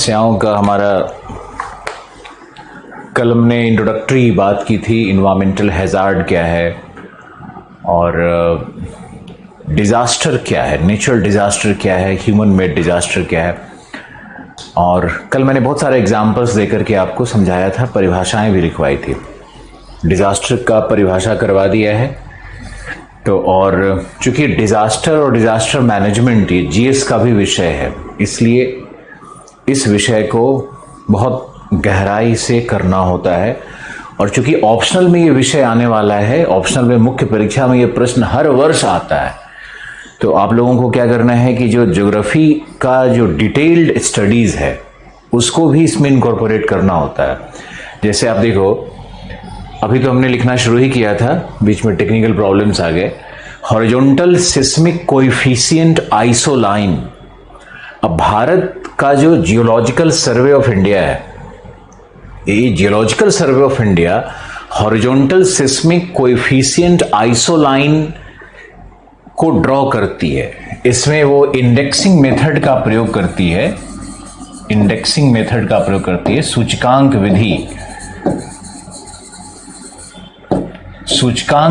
समस्याओं का हमारा, कल हमने इंट्रोडक्टरी बात की थी, इन्वायरमेंटल हैज़ार्ड क्या है और डिज़ास्टर क्या है, नेचुरल डिज़ास्टर क्या है, ह्यूमन मेड डिज़ास्टर क्या है। और कल मैंने बहुत सारे एग्जाम्पल्स देकर के आपको समझाया था, परिभाषाएं भी लिखवाई थी। डिज़ास्टर का परिभाषा करवा दिया है। तो और चूंकि डिज़ास्टर और डिज़ास्टर मैनेजमेंट ये जीएस का भी विषय है, इसलिए इस विषय को बहुत गहराई से करना होता है। और चूंकि ऑप्शनल में ये विषय आने वाला है, ऑप्शनल में मुख्य परीक्षा में ये प्रश्न हर वर्ष आता है, तो आप लोगों को क्या करना है कि जो ज्योग्राफी का जो डिटेल्ड स्टडीज़ है उसको भी इसमें इनकॉर्पोरेट करना होता है। जैसे आप देखो, अभी तो हमने लिखना शुरू ही किया था, बीच में टेक्निकल प्रॉब्लम्स आ गए। Horizontal seismic coefficient isoline. अब भारत का जो जियोलॉजिकल सर्वे ऑफ इंडिया है, ये geological survey of India horizontal seismic coefficient isoline को ड्रॉ करती है। इसमें वो इंडेक्सिंग मेथड का प्रयोग करती है, इंडेक्सिंग मेथड का प्रयोग करती है, सूचकांक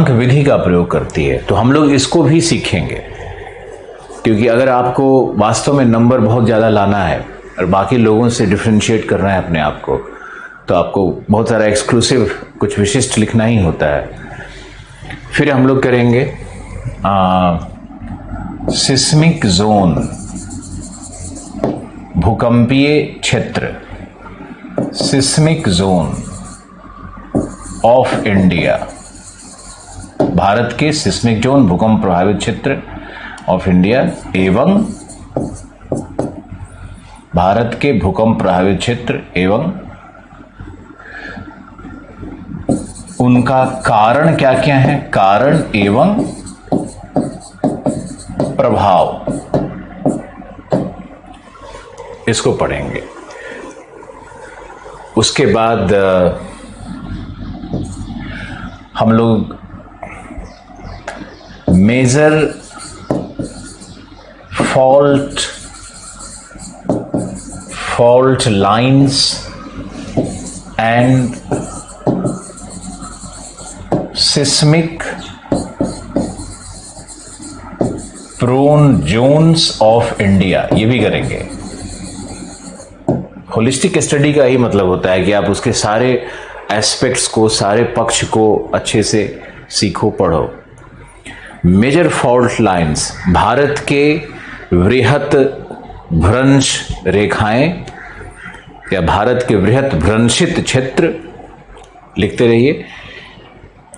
विधि का प्रयोग करती है। तो हम लोग इसको भी सीखेंगे, क्योंकि अगर आपको वास्तव में नंबर बहुत ज़्यादा लाना है और बाकी लोगों से डिफ्रेंशिएट करना है अपने आप को, तो आपको बहुत सारा एक्सक्लूसिव, कुछ विशिष्ट लिखना ही होता है। फिर हम लोग करेंगे सिस्मिक जोन, भूकंपीय क्षेत्र, seismic zone of India, Bharat के सिस्मिक जोन, भूकंप प्रभावित क्षेत्र ऑफ इंडिया एवं भारत के भूकंप प्रभावित क्षेत्र एवं उनका कारण क्या क्या है, कारण एवं प्रभाव, इसको पढ़ेंगे। उसके बाद हम लोग major fault lines and seismic prone zones of India, ये भी करेंगे। होलिस्टिक स्टडी का ही मतलब होता है कि आप उसके सारे एस्पेक्ट्स को, सारे पक्ष को अच्छे से सीखो, पढ़ो। मेजर फॉल्ट लाइंस, भारत के वृहत भ्रंश रेखाएं या भारत के वृहत भ्रंशित क्षेत्र, लिखते रहिए।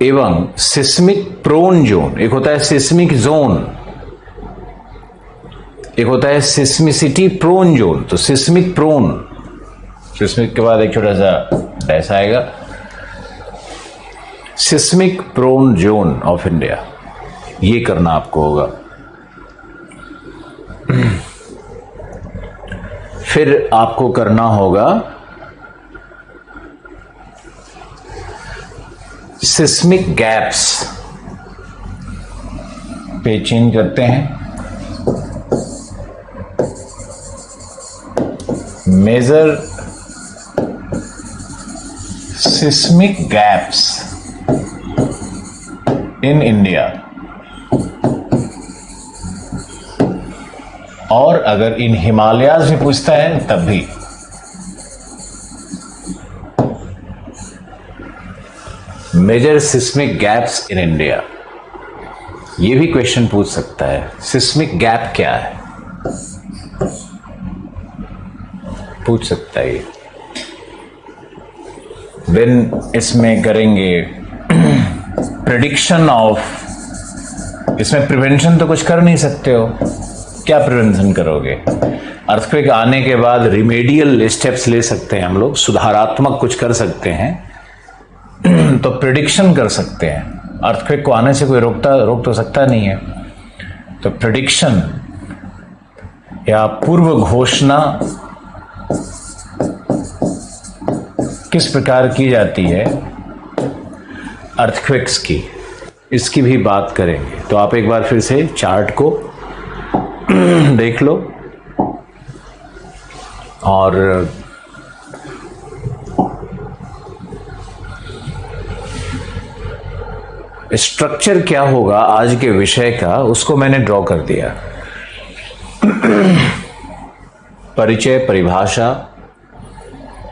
एवं सिस्मिक प्रोन जोन, एक होता है सिस्मिक जोन, एक होता है सिस्मिसिटी प्रोन जोन। तो सिस्मिक प्रोन, सिस्मिक के बाद एक छोटा सा डैश आएगा, seismic prone zone of India, ये करना आपको होगा। फिर आपको करना होगा सिस्मिक गैप्स, पे चेंज करते हैं, major seismic gaps in India. और अगर इन हिमालयाज भी पूछता है तब भी। Major seismic gaps in India, ये भी क्वेश्चन पूछ सकता है। सिस्मिक गैप क्या है, पूछ सकता है ये। देन इसमें करेंगे प्रेडिक्शन ऑफ, इसमें प्रिवेंशन तो कुछ कर नहीं सकते हो, क्या प्रिवेंशन करोगे? अर्थक्वेक आने के बाद रिमेडियल स्टेप्स ले सकते हैं हम लोग, सुधारात्मक कुछ कर सकते हैं। तो प्रेडिक्शन कर सकते हैं, अर्थक्वेक को आने से कोई रोक तो सकता नहीं है। तो प्रेडिक्शन या पूर्व घोषणा किस प्रकार की जाती है अर्थक्वेक्स की, इसकी भी बात करेंगे। तो आप एक बार फिर से चार्ट को देख लो और स्ट्रक्चर क्या होगा आज के विषय का, उसको मैंने ड्रॉ कर दिया। परिचय, परिभाषा,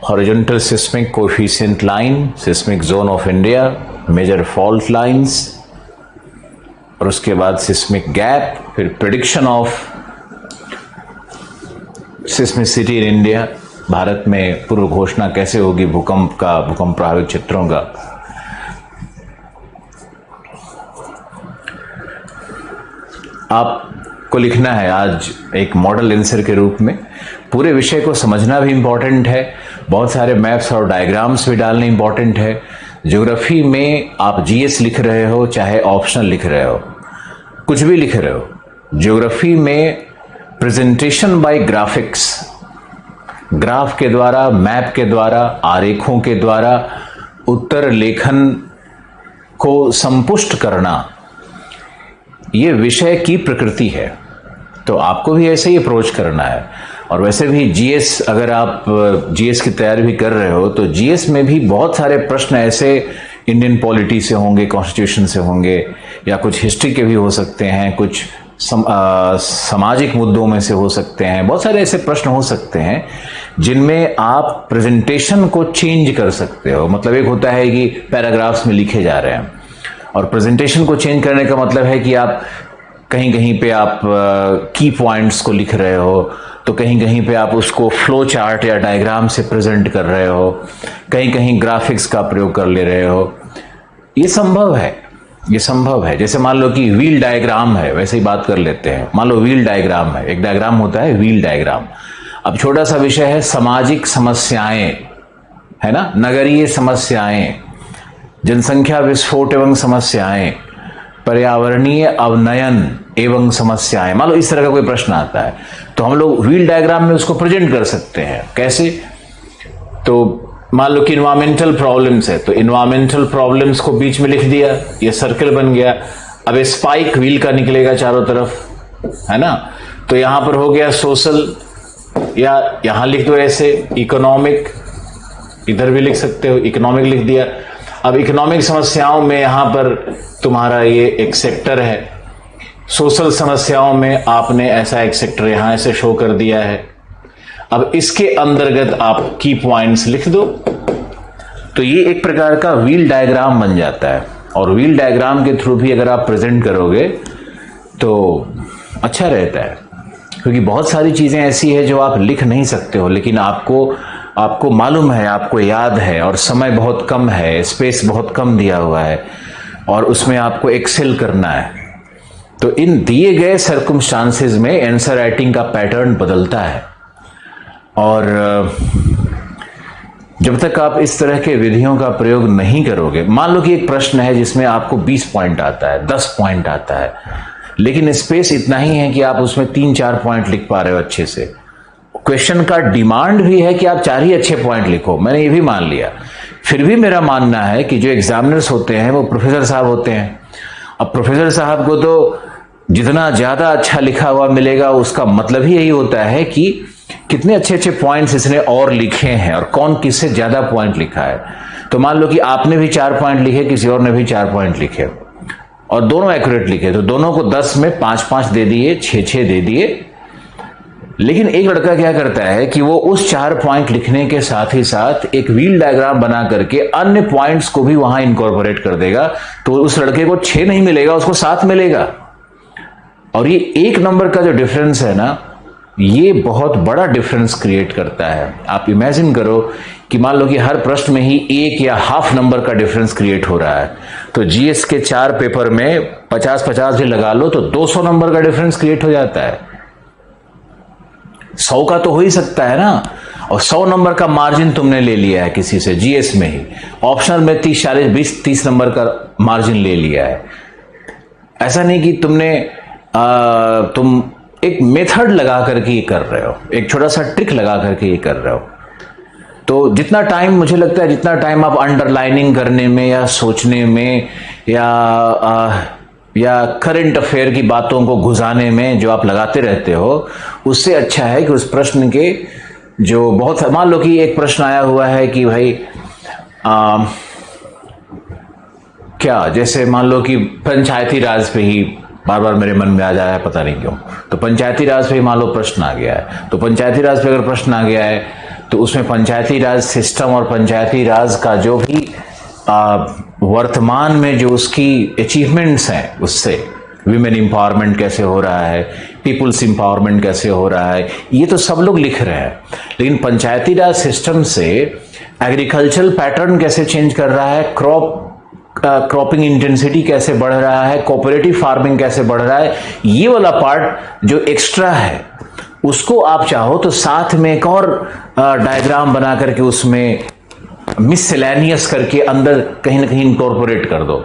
horizontal seismic coefficient line, seismic zone of India, major fault lines, और उसके बाद सिस्मिक गैप, फिर prediction of seismicity in India, Bharat में पूर्व घोषणा कैसे होगी भूकंप प्रभावित क्षेत्रों का। आपको लिखना है आज एक मॉडल आंसर के रूप में। पूरे विषय को समझना भी इंपॉर्टेंट है, बहुत सारे मैप्स और डायग्राम्स भी डालने इंपॉर्टेंट है। ज्योग्राफी में आप जीएस लिख रहे हो चाहे ऑप्शनल लिख रहे हो, कुछ भी लिख रहे हो, ज्योग्राफी में प्रेजेंटेशन बाय ग्राफिक्स, ग्राफ के द्वारा, मैप के द्वारा, आरेखों के द्वारा उत्तर लेखन को संपुष्ट करना, ये विषय की प्रकृति है। तो आपको भी ऐसे ही अप्रोच करना है। और वैसे भी जीएस, अगर आप जीएस की तैयारी भी कर रहे हो तो जीएस में भी बहुत सारे प्रश्न ऐसे इंडियन पॉलिटी से होंगे, कॉन्स्टिट्यूशन से होंगे, या कुछ हिस्ट्री के भी हो सकते हैं, कुछ सामाजिक मुद्दों में से हो सकते हैं। बहुत सारे ऐसे प्रश्न हो सकते हैं जिनमें आप प्रेजेंटेशन को चेंज कर सकते हो। मतलब एक होता है कि पैराग्राफ्स में लिखे जा रहे हैं, और प्रेजेंटेशन को चेंज करने का मतलब है कि आप कहीं कहीं पे आप की पॉइंट्स को लिख रहे हो, तो कहीं कहीं पे आप उसको फ्लो चार्ट या डायग्राम से प्रेजेंट कर रहे हो, कहीं कहीं ग्राफिक्स का प्रयोग कर ले रहे हो। ये संभव है, ये संभव है। जैसे मान लो कि व्हील डायग्राम है, वैसे ही बात कर लेते हैं। मान लो व्हील डायग्राम है, एक डायग्राम होता है व्हील डायग्राम। अब छोटा सा विषय है सामाजिक समस्याएं, है ना, नगरीय समस्याएं, जनसंख्या विस्फोट एवं समस्याएं, पर्यावरणीय अवनयन एवं समस्याएं। मान लो इस तरह का कोई प्रश्न आता है, तो हम लोग व्हील डायग्राम में उसको प्रेजेंट कर सकते हैं। कैसे? तो मान लो कि इन्वायरमेंटल प्रॉब्लम्स है, तो इन्वायरमेंटल प्रॉब्लम्स को बीच में लिख दिया, ये सर्कल बन गया। अब स्पाइक व्हील का निकलेगा चारों तरफ, है ना, तो यहां पर हो गया सोशल, या यहां लिख दो ऐसे इकोनॉमिक, इधर भी लिख सकते हो, इकोनॉमिक लिख दिया। अब इकोनॉमिक समस्याओं में यहां पर तुम्हारा ये एक सेक्टर है, सोशल समस्याओं में आपने ऐसा एक सेक्टर यहां ऐसे शो कर दिया है। अब इसके अंतर्गत आप की पॉइंट्स लिख दो, तो ये एक प्रकार का व्हील डायग्राम बन जाता है। और व्हील डायग्राम के थ्रू भी अगर आप प्रेजेंट करोगे तो अच्छा रहता है, क्योंकि बहुत सारी चीजें ऐसी है जो आप लिख नहीं सकते हो, लेकिन आपको मालूम है, आपको याद है, और समय बहुत कम है, स्पेस बहुत कम दिया हुआ है, और उसमें आपको एक्सेल करना है। तो इन दिए गए सर्कमस्टांसेस में आंसर राइटिंग का पैटर्न बदलता है। और जब तक आप इस तरह के विधियों का प्रयोग नहीं करोगे, मान लो कि एक प्रश्न है जिसमें आपको 20 पॉइंट आता है, 10 पॉइंट आता है, लेकिन स्पेस इतना ही है कि आप उसमें 3-4 पॉइंट लिख पा रहे हो अच्छे से। क्वेश्चन का डिमांड भी है कि आप 4 ही अच्छे पॉइंट लिखो, मैंने ये भी मान लिया। फिर भी मेरा मानना है कि जो एग्जामिनर्स होते हैं वो प्रोफेसर साहब होते हैं। अब प्रोफेसर साहब को तो जितना ज्यादा अच्छा लिखा हुआ मिलेगा, उसका मतलब ही यही होता है कि कितने अच्छे अच्छे पॉइंट्स इसने और लिखे हैं, और कौन किससे ज्यादा पॉइंट लिखा है। तो मान लो कि आपने भी 4 पॉइंट लिखे, किसी और ने भी 4 पॉइंट लिखे, और दोनों एक्यूरेट लिखे, तो दोनों को 10 में 5-5 दे दिए, 6-6 दे दिए। लेकिन एक लड़का क्या करता है कि वो उस 4 पॉइंट लिखने के साथ ही साथ एक व्हील डायग्राम बना करके अन्य पॉइंट्स को भी वहां इनकॉर्पोरेट कर देगा, तो उस लड़के को 6 नहीं मिलेगा, उसको 7 मिलेगा। और ये 1 नंबर का जो डिफरेंस है ना, ये बहुत बड़ा डिफरेंस क्रिएट करता है। आप इमेजिन करो कि मान लो कि हर प्रश्न में ही 1 या हाफ नंबर का डिफरेंस क्रिएट हो रहा है, तो जीएस के 4 पेपर में 50-50 भी लगा लो तो 200 नंबर का डिफरेंस क्रिएट हो जाता है। 100 का तो हो ही सकता है ना, और 100 नंबर का मार्जिन तुमने ले लिया है किसी से जीएस में ही, ऑप्शनल में 30-40-20-30 नंबर का मार्जिन ले लिया है। ऐसा नहीं कि तुम एक मेथड लगा करके ये कर रहे हो, एक छोटा सा ट्रिक लगा करके ये कर रहे हो। तो जितना टाइम, मुझे लगता है जितना टाइम आप अंडरलाइनिंग करने में या सोचने में या करंट अफेयर की बातों को घुसाने में जो आप लगाते रहते हो, उससे अच्छा है कि उस प्रश्न के जो बहुत, मान लो कि एक प्रश्न आया हुआ है कि भाई क्या, जैसे मान लो कि पंचायती राज पे ही बार बार मेरे मन में आ जाया है, पता नहीं क्यों, तो पंचायती राज पे ही मान लो प्रश्न आ गया है, तो पंचायती राज पे अगर प्रश्न आ गया है तो उसमें पंचायती राज सिस्टम और पंचायती राज का जो भी वर्तमान में जो उसकी अचीवमेंट्स हैं, उससे विमेन एम्पावरमेंट कैसे हो रहा है, पीपुल्स एम्पावरमेंट कैसे हो रहा है, ये तो सब लोग लिख रहे हैं, लेकिन पंचायती राज सिस्टम से एग्रीकल्चरल पैटर्न कैसे चेंज कर रहा है, क्रॉपिंग इंटेंसिटी कैसे बढ़ रहा है, कोऑपरेटिव फार्मिंग कैसे बढ़ रहा है, ये वाला पार्ट जो एक्स्ट्रा है उसको आप चाहो तो साथ में एक और डायग्राम बना करके उसमें मिससेलेनियस करके अंदर कहीं ना कहीं इनकॉर्पोरेट कर दो।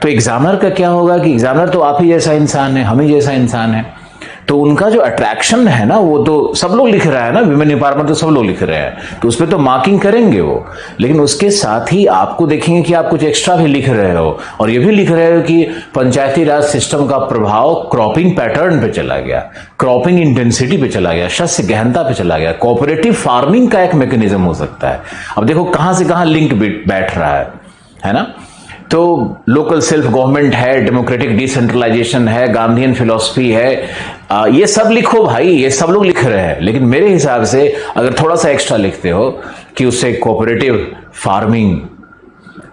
तो एग्जामिनर का क्या होगा कि एग्जामिनर तो आप ही जैसा इंसान है, हम ही जैसा इंसान है, तो उनका जो अट्रैक्शन है ना, वो तो सब लोग लिख रहा है ना, विमेन एम्पावरमेंट तो सब लोग लिख रहे हैं, तो उस पर तो मार्किंग करेंगे वो, लेकिन उसके साथ ही आपको देखेंगे कि आप कुछ एक्स्ट्रा भी लिख रहे हो, और ये भी लिख रहे हो कि पंचायती राज सिस्टम का प्रभाव क्रॉपिंग पैटर्न पे चला गया, क्रॉपिंग इंटेंसिटी पे चला गया, शस्य गहनता पे चला गया, कोऑपरेटिव फार्मिंग का एक मैकेनिज्म हो सकता है। अब देखो कहां से कहां लिंक बैठ रहा है ना। तो लोकल सेल्फ गवर्नमेंट है, डेमोक्रेटिक डिसेंट्रलाइजेशन है, गांधीयन फिलॉसफी है, ये सब लिखो भाई, ये सब लोग लिख रहे हैं, लेकिन मेरे हिसाब से अगर थोड़ा सा एक्स्ट्रा लिखते हो कि उससे कोऑपरेटिव फार्मिंग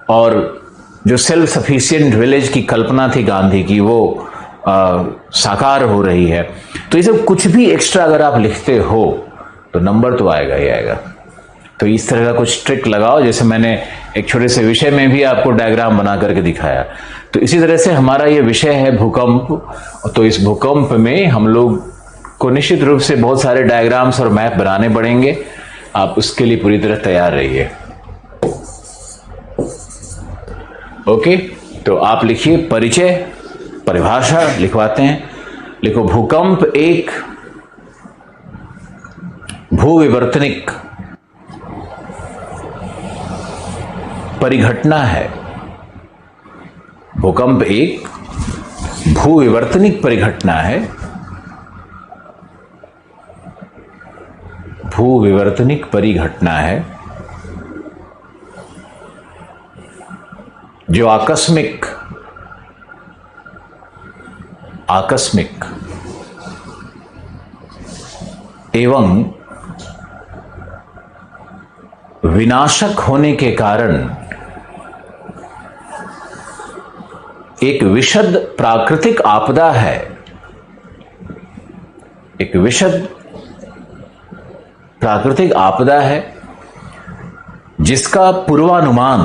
और जो सेल्फ सफिशिएंट विलेज की कल्पना थी गांधी की, वो साकार हो रही है, तो ये सब कुछ भी एक्स्ट्रा अगर आप लिखते हो तो नंबर तो आएगा ही आएगा। तो इस तरह का कुछ ट्रिक लगाओ, जैसे मैंने एक छोटे से विषय में भी आपको डायग्राम बना करके दिखाया। तो इसी तरह से हमारा ये विषय है भूकंप, तो इस भूकंप में हम लोग को निश्चित रूप से बहुत सारे डायग्राम्स और मैप बनाने पड़ेंगे, आप उसके लिए पूरी तरह तैयार रहिए। ओके, तो आप लिखिए परिचय, परिभाषा लिखवाते हैं, लिखो भूकंप एक भूविवर्तनिक परिघटना है। भूकंप एक भूविवर्तनिक परिघटना है, भूविवर्तनिक परिघटना है जो आकस्मिक एवं विनाशक होने के कारण एक विशद प्राकृतिक आपदा है, एक विशद प्राकृतिक आपदा है जिसका पूर्वानुमान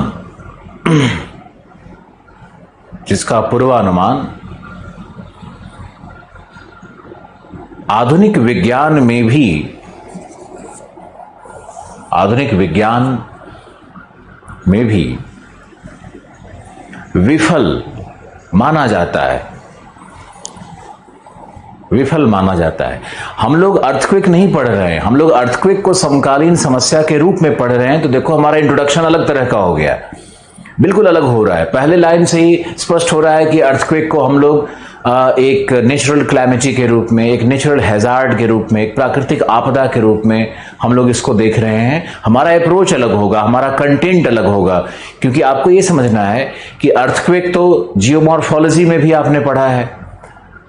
आधुनिक विज्ञान में भी विफल माना जाता है। हम लोग अर्थक्वेक नहीं पढ़ रहे हैं, हम लोग अर्थक्वेक को समकालीन समस्या के रूप में पढ़ रहे हैं। तो देखो हमारा इंट्रोडक्शन अलग तरह का हो गया, बिल्कुल अलग हो रहा है। पहले लाइन से ही स्पष्ट हो रहा है कि अर्थक्वेक को हम लोग एक नेचुरल क्लैमिटी के रूप में, एक नेचुरल हैजार्ड के रूप में, एक प्राकृतिक आपदा के रूप में हम लोग इसको देख रहे हैं। हमारा अप्रोच अलग होगा, हमारा कंटेंट अलग होगा, क्योंकि आपको ये समझना है कि अर्थक्वेक तो जियोमॉर्फोलॉजी में भी आपने पढ़ा है,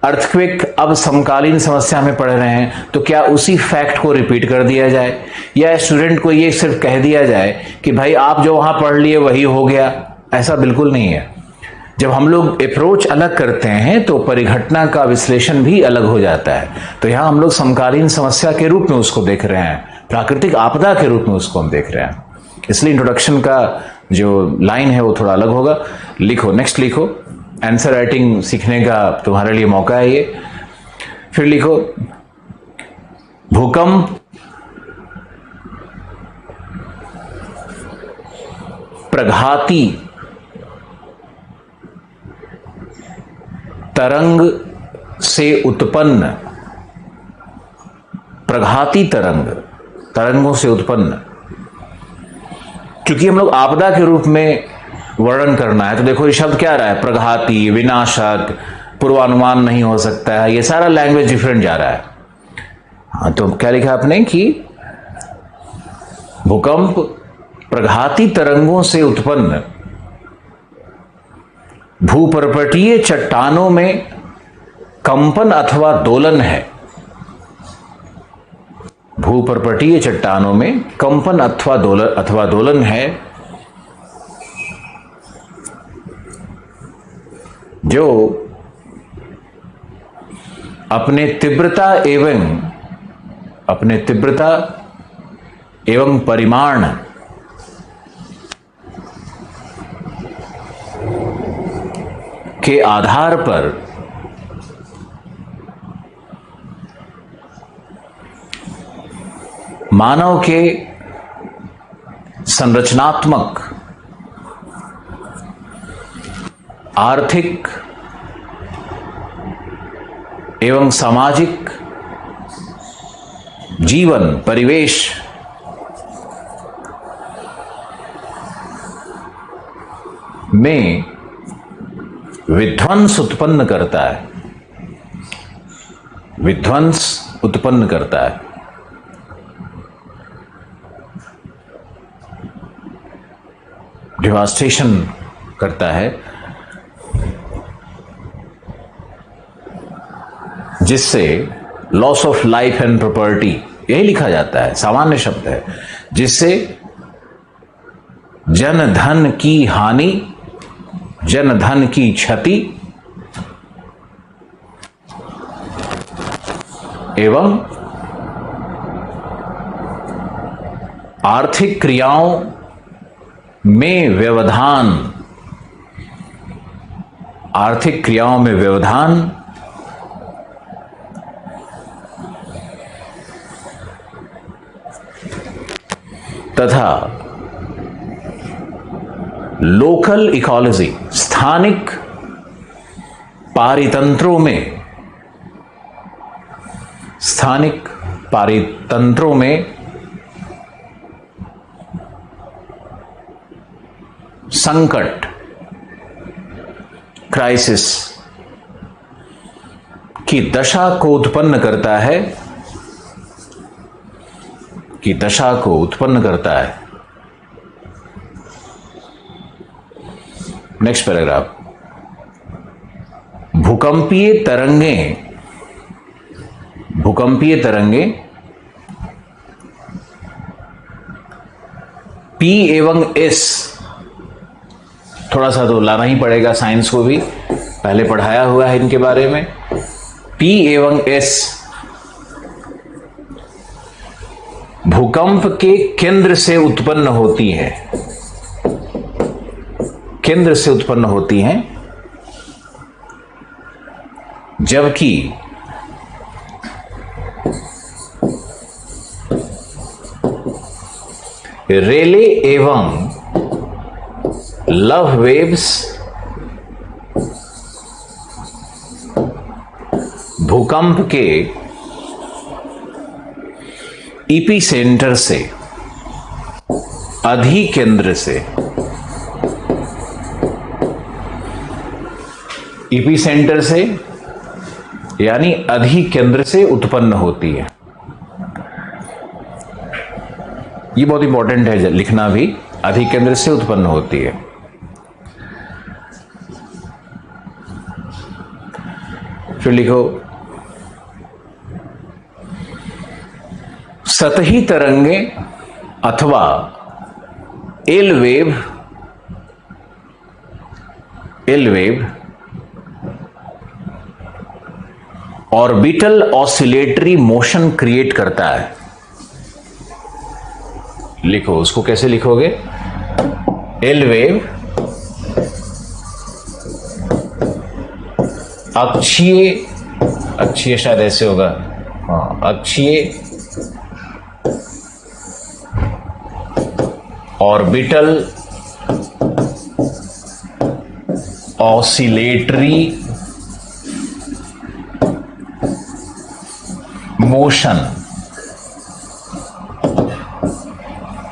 अर्थक्वेक अब समकालीन समस्या में पढ़ रहे हैं, तो क्या उसी फैक्ट को रिपीट कर दिया जाए या स्टूडेंट को ये सिर्फ कह दिया जाए कि भाई आप जो वहां पढ़ लिए वही हो गया? ऐसा बिल्कुल नहीं है। जब हम लोग अप्रोच अलग करते हैं तो परिघटना का विश्लेषण भी अलग हो जाता है। तो यहां हम लोग समकालीन समस्या के रूप में उसको देख रहे हैं, प्राकृतिक आपदा के रूप में उसको हम देख रहे हैं, इसलिए इंट्रोडक्शन का जो लाइन है वो थोड़ा अलग होगा। लिखो, नेक्स्ट लिखो, आंसर राइटिंग सीखने का तुम्हारे लिए मौका है ये। फिर लिखो भूकंप प्रघाती तरंग से उत्पन्न, प्रघाती तरंगों से उत्पन्न, क्योंकि हम लोग आपदा के रूप में वर्णन करना है, तो देखो ये शब्द क्या रहा है, प्रघाती, विनाशक, पूर्वानुमान नहीं हो सकता है, ये सारा लैंग्वेज डिफरेंट जा रहा है। हाँ, तो क्या लिखा आपने कि भूकंप प्रघाती तरंगों से उत्पन्न भूपर्वतीय चट्टानों में कंपन अथवा दोलन है। भूपर्वतीय चट्टानों में कंपन अथवा दोलन है, जो अपने तीव्रता एवं परिमाण के आधार पर मानव के संरचनात्मक, आर्थिक एवं सामाजिक जीवन परिवेश में विध्वंस उत्पन्न करता है। डिवास्टेशन करता है, जिससे loss of life and property, यही लिखा जाता है, सामान्य शब्द है, जिससे जन धन की हानि, जन धन की क्षति एवं आर्थिक क्रियाओं में व्यवधान तथा लोकल इकोलॉजी, स्थानिक पारितंत्रों में संकट, क्राइसिस की दशा को उत्पन्न करता है। Next paragraph. भूकंपीय तरंगे P एवं S, थोड़ा सा तो लाना ही पड़ेगा, साइंस को भी पहले पढ़ाया हुआ है इनके बारे में। P एवं S भूकंप के केंद्र से उत्पन्न होती हैं, जबकि रेले एवं लव वेव्स भूकंप के एपिसेंटर से, अधिकेंद्र से, एपिसेंटर से यानी अधिकेंद्र से उत्पन्न होती है। ये बहुत इंपॉर्टेंट है लिखना भी, अधिकेंद्र से उत्पन्न होती है। फिर लिखो, सतही तरंगे अथवा L wave orbital oscillatory motion create करता है। लिखो, उसको कैसे लिखोगे? एल वेव अक्षीय शायद ऐसे होगा, हाँ, अक्षीय ऑर्बिटल ऑसिलेटरी मोशन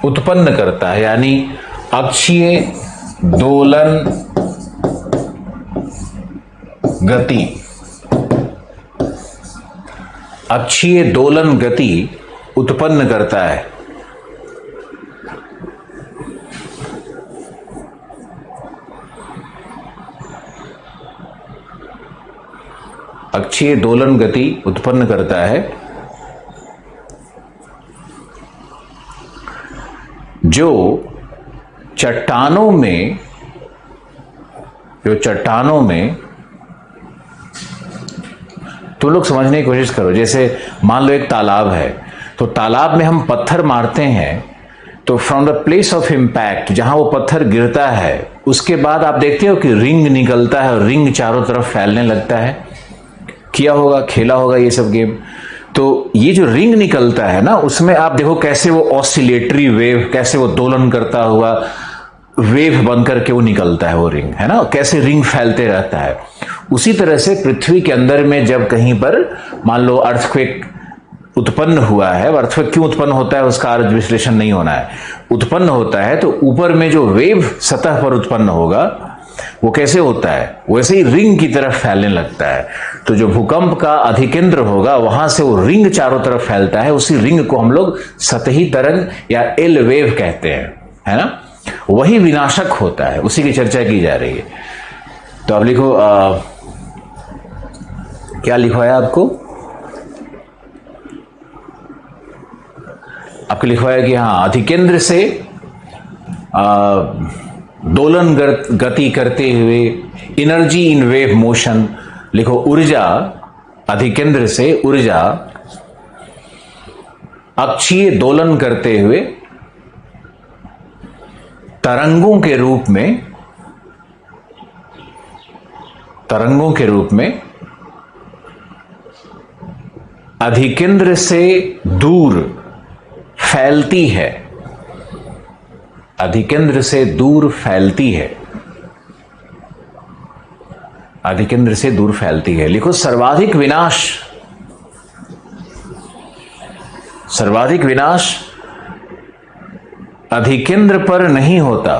उत्पन्न करता है, यानी अक्षीय दोलन गति, अक्षीय दोलन गति उत्पन्न करता है। अक्षीय दोलन गति उत्पन्न करता है जो चट्टानों में तुम लोग समझने की कोशिश करो। जैसे मान लो एक तालाब है, तो तालाब में हम पत्थर मारते हैं, तो from the place of impact, जहां वो पत्थर गिरता है, उसके बाद आप देखते हो कि रिंग निकलता है और रिंग चारों तरफ फैलने लगता है। किया होगा, खेला होगा ये सब गेम। तो ये जो रिंग निकलता है ना, उसमें आप देखो कैसे वो ऑसिलेटरी वेव, कैसे वो दोलन करता हुआ वेव बनकर के वो निकलता है, वो रिंग है ना, कैसे रिंग फैलते रहता है। उसी तरह से पृथ्वी के अंदर में जब कहीं पर मान लो अर्थक्वेक उत्पन्न हुआ है, अर्थक्वेक क्यों उत्पन्न होता है उसका आज विश्लेषण नहीं होना है, उत्पन्न होता है तो ऊपर में जो वेव सतह पर उत्पन्न होगा वो कैसे होता है, वैसे ही रिंग की तरफ फैलने लगता है। तो जो भूकंप का अधिकेंद्र होगा वहां से वो रिंग चारों तरफ फैलता है, उसी रिंग को हम लोग सतही तरंग या एल वेव कहते हैं, है ना। वही विनाशक होता है, उसी की चर्चा की जा रही है। तो अब लिखो क्या लिखवाया आपको लिखवाया कि हाँ, अधिकेंद्र से दोलन गति करते हुए एनर्जी इन वेव मोशन। लिखो ऊर्जा, अधिकेंद्र से ऊर्जा अक्षीय दोलन करते हुए तरंगों के रूप में अधिकेंद्र से दूर फैलती है, अधिकेंद्र से दूर फैलती है, अधिकेंद्र से दूर फैलती है। लिखो सर्वाधिक विनाश अधिकेंद्र पर नहीं होता।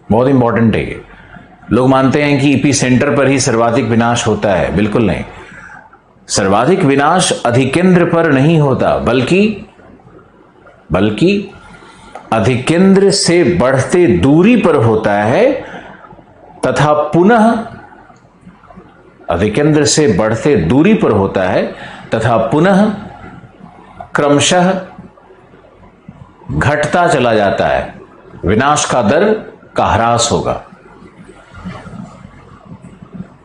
बहुत इंपॉर्टेंट है ये। लोग मानते हैं कि ईपी सेंटर पर ही सर्वाधिक विनाश होता है, बिल्कुल नहीं। सर्वाधिक विनाश अधिकेंद्र पर नहीं होता, बल्कि अधिकेंद्र से बढ़ते दूरी पर होता है, तथा पुनः अधिकेंद्र से बढ़ते दूरी पर होता है तथा पुनः क्रमशः घटता चला जाता है। विनाश का दर का ह्रास होगा।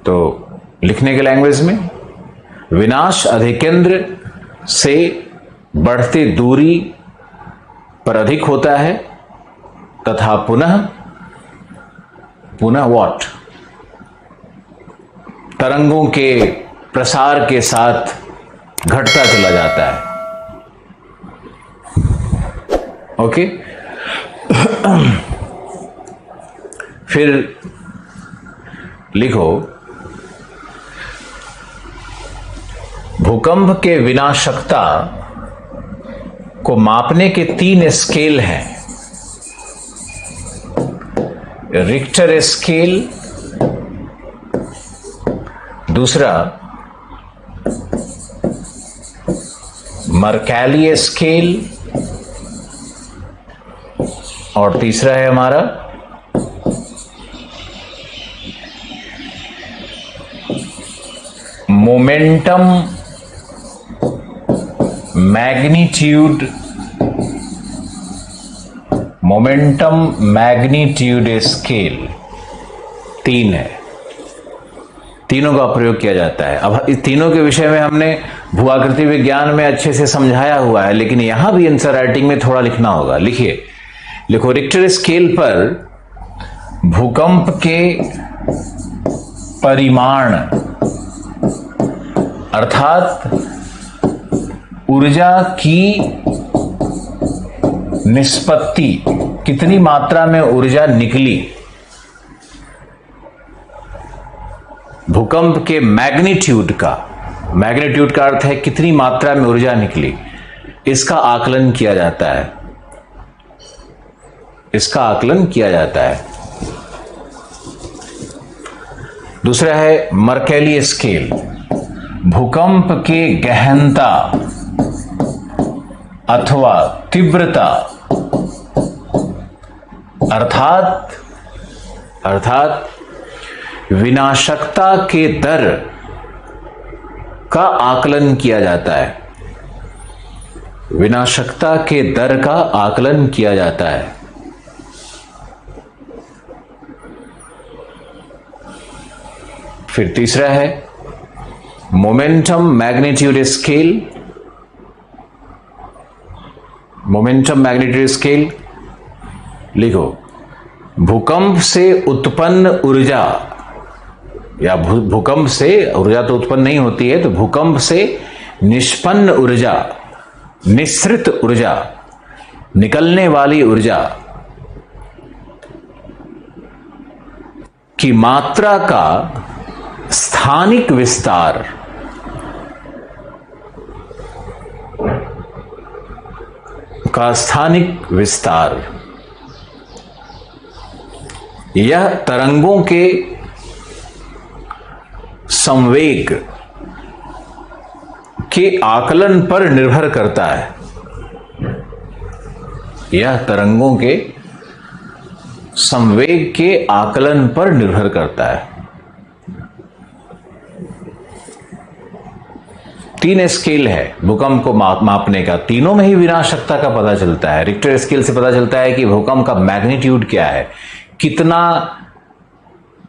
तो लिखने के लैंग्वेज में, विनाश अधिकेंद्र से बढ़ते दूरी पर अधिक होता है तथा पुनः व्हाट, तरंगों के प्रसार के साथ घटता चला जाता है। ओके फिर लिखो भूकंप के विनाशकता को मापने के 3 स्केल हैं। रिक्टर स्केल, दूसरा मर्कैली स्केल और तीसरा है हमारा मोमेंटम मैग्नीट्यूड स्केल। 3 है, तीनों का प्रयोग किया जाता है। अब इस तीनों के विषय में हमने भूआकृति विज्ञान में अच्छे से समझाया हुआ है, लेकिन यहां भी आंसर राइटिंग में थोड़ा लिखना होगा। लिखो रिक्टर स्केल पर भूकंप के परिमाण अर्थात ऊर्जा की निष्पत्ति, कितनी मात्रा में ऊर्जा निकली, भूकंप के मैग्नीट्यूड का अर्थ है कितनी मात्रा में ऊर्जा निकली, इसका आकलन किया जाता है। दूसरा है मर्कैली स्केल, भूकंप के गहनता अथवा तीव्रता अर्थात विनाशकता के दर का आकलन किया जाता है। विनाशकता के दर का आकलन किया जाता है। फिर तीसरा है momentum magnitude scale. Momentum magnitude scale लिखो, भूकंप से उत्पन्न ऊर्जा, या भूकंप से ऊर्जा तो उत्पन्न नहीं होती है, तो भूकंप से निष्पन्न ऊर्जा, निस्सृत ऊर्जा, निकलने वाली ऊर्जा की मात्रा का स्थानिक विस्तार यह तरंगों के संवेग के आकलन पर निर्भर करता है। यह तरंगों के संवेग के आकलन पर निर्भर करता है। 3 स्केल है भूकंप को मापने का, तीनों में ही विनाशकता का पता चलता है। रिक्टर स्केल से पता चलता है कि भूकंप का मैग्नीट्यूड क्या है, कितना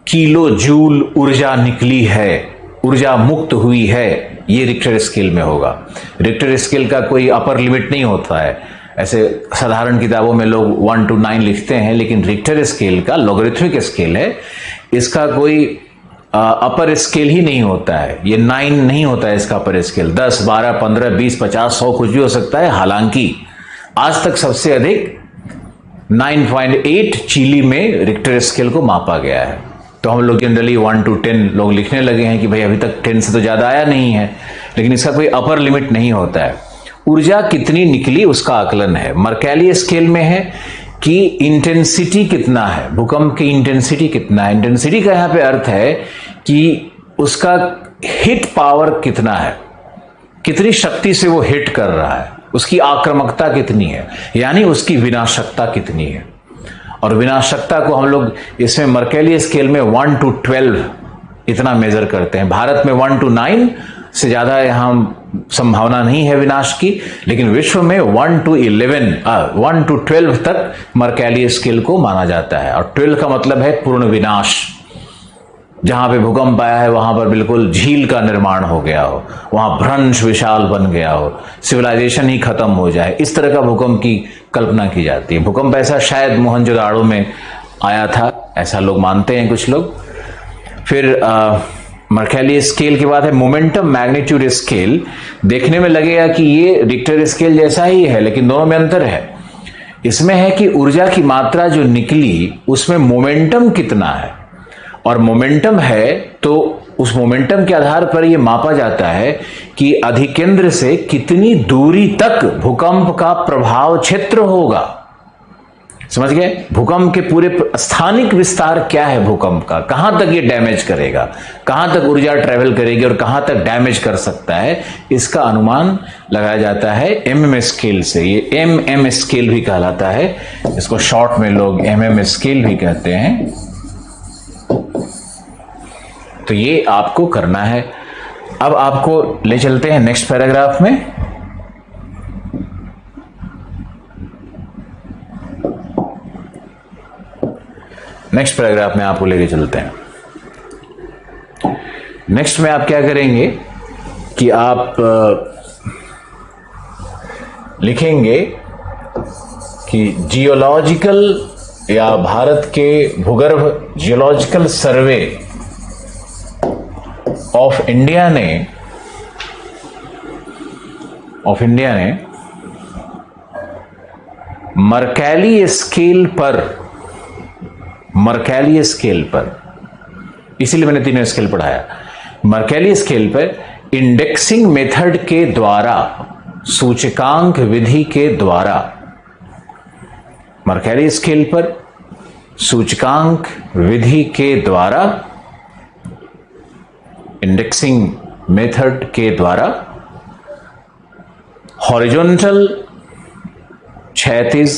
किलो जूल ऊर्जा निकली है, ऊर्जा मुक्त हुई है, ये रिक्टर स्केल में होगा। रिक्टर स्केल का कोई अपर लिमिट नहीं होता है, ऐसे साधारण किताबों में लोग 1 to 9 लिखते हैं, लेकिन रिक्टर स्केल का लॉगरिथमिक स्केल है, इसका कोई अपर स्केल ही नहीं होता है। ये 9 नहीं होता है इसका अपर स्केल, 10, 12, 15, 20, 50, 100 कुछ भी हो सकता है। हालांकि आज तक सबसे अधिक 9.8 चिली में रिक्टर स्केल को मापा गया है। तो हम लोग जनरली 1 to 10 लोग लिखने लगे हैं कि भाई अभी तक 10 से तो ज्यादा आया नहीं है, लेकिन इसका कोई अपर लिमिट नहीं होता है। ऊर्जा कितनी निकली उसका आकलन है। मर्कैली स्केल में है कि इंटेंसिटी कितना है, भूकंप की इंटेंसिटी कितना है। इंटेंसिटी का यहां पे अर्थ है कि उसका हिट पावर कितना है, कितनी शक्ति से वो हिट कर रहा है, उसकी आक्रामकता कितनी है, यानी उसकी विनाशकता कितनी है। और विनाशकता को हम लोग इसमें मर्कैली स्केल में 1 to 12 इतना मेजर करते हैं। भारत में 1 to 9 से ज्यादा यहां संभावना नहीं है विनाश की, लेकिन विश्व में 1 to 12 तक मर्कैली स्केल को माना जाता है। और 12 का मतलब है पूर्ण विनाश। जहां पे भूकंप आया है वहां पर बिल्कुल झील का निर्माण हो गया हो, वहां भ्रंश विशाल बन गया हो, सिविलाइजेशन ही खत्म हो जाए, इस तरह का भूकंप की कल्पना की जाती है। भूकंप ऐसा शायद मोहनजोदाड़ो में आया था, ऐसा लोग मानते हैं कुछ लोग। फिर मर्कैली स्केल के बाद है मोमेंटम मैग्नीट्यूड स्केल। देखने में लगेगा कि ये रिक्टर स्केल जैसा ही है, लेकिन दोनों में अंतर है। इसमें है कि ऊर्जा की मात्रा जो निकली उसमें मोमेंटम कितना है, और मोमेंटम है तो उस मोमेंटम के आधार पर यह मापा जाता है कि अधिकेंद्र से कितनी दूरी तक भूकंप का प्रभाव क्षेत्र होगा। समझ गए? भूकंप के पूरे स्थानिक विस्तार क्या है भूकंप का, कहां तक ये डैमेज करेगा, कहां तक ऊर्जा ट्रेवल करेगी और कहां तक डैमेज कर सकता है, इसका अनुमान लगाया जाता है एमएम स्केल से। ये एमएम स्केल भी कहलाता है, इसको शॉर्ट में लोग एमएम स्केल भी कहते हैं। तो ये आपको करना है। अब आपको ले चलते हैं नेक्स्ट पैराग्राफ में। नेक्स्ट पैराग्राफ में आपको लेके चलते हैं। नेक्स्ट में आप क्या करेंगे कि आप लिखेंगे कि जियोलॉजिकल या भारत के भूगर्भ जियोलॉजिकल सर्वे ऑफ इंडिया ने मर्कैली स्केल पर, इसीलिए मैंने तीनों स्केल पढ़ाया, मर्कैली स्केल पर इंडेक्सिंग मेथड के द्वारा, सूचकांक विधि के द्वारा, मर्कैली स्केल पर सूचकांक विधि के द्वारा, इंडेक्सिंग मेथड के द्वारा हॉरिजॉन्टल क्षैतिज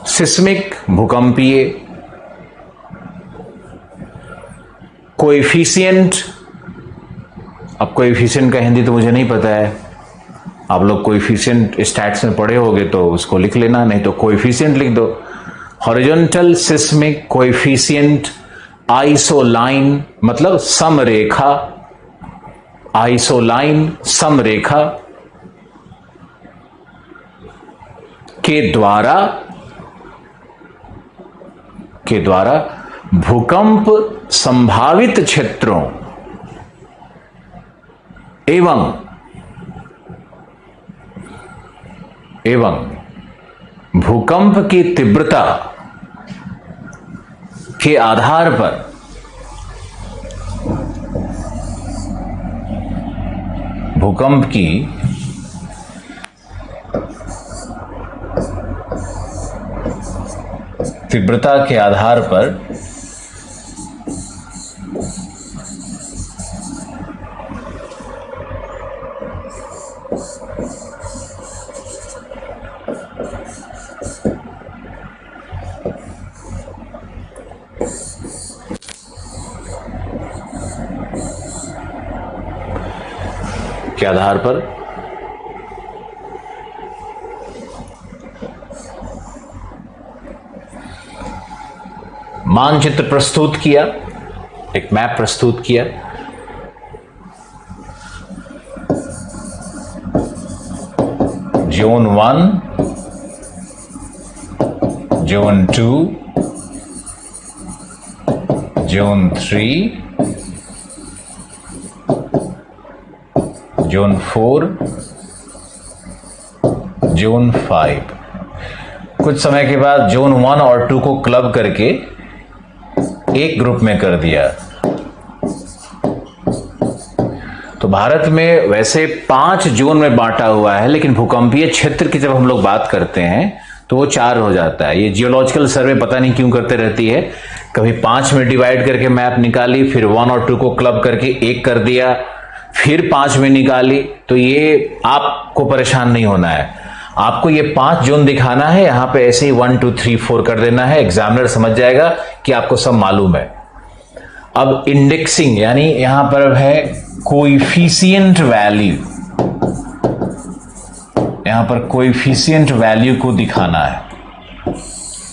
सिस्मिक भूकंपीय कोएफिशिएंट। अब कोएफिशिएंट का हिंदी तो मुझे नहीं पता है, आप लोग कोएफिशिएंट स्टैट्स में पढ़े होगे तो उसको लिख लेना, नहीं तो कोएफिशिएंट लिख दो। हॉरिजॉन्टल सिस्मिक कोएफिशिएंट आइसोलाइन मतलब समरेखा, आइसोलाइन समरेखा के द्वारा भूकंप संभावित क्षेत्रों एवं भूकंप की तीव्रता के आधार पर भूकंप की तीव्रता के आधार पर मानचित्र प्रस्तुत किया, एक मैप प्रस्तुत किया। Zone 1, zone 2, zone 3, zone 4, zone 5। कुछ समय के बाद जोन 1 और 2 को क्लब करके एक ग्रुप में कर दिया। तो भारत में वैसे 5 जोन में बांटा हुआ है, लेकिन भूकंपीय क्षेत्र की जब हम लोग बात करते हैं तो वो 4 हो जाता है। ये जियोलॉजिकल सर्वे पता नहीं क्यों करते रहती है, कभी 5 में डिवाइड करके मैप निकाली, फिर 1 और 2 को क्लब करके एक कर दिया, फिर 5 में निकाली। तो ये आपको परेशान नहीं होना है, आपको ये 5 जोन दिखाना है, यहां पे ऐसे ही 1 2 3 4 कर देना है, एग्जामिनर समझ जाएगा कि आपको सब मालूम है। अब इंडेक्सिंग यानी यहां पर है कोएफिशिएंट वैल्यू, यहां पर कोएफिशिएंट वैल्यू को दिखाना है।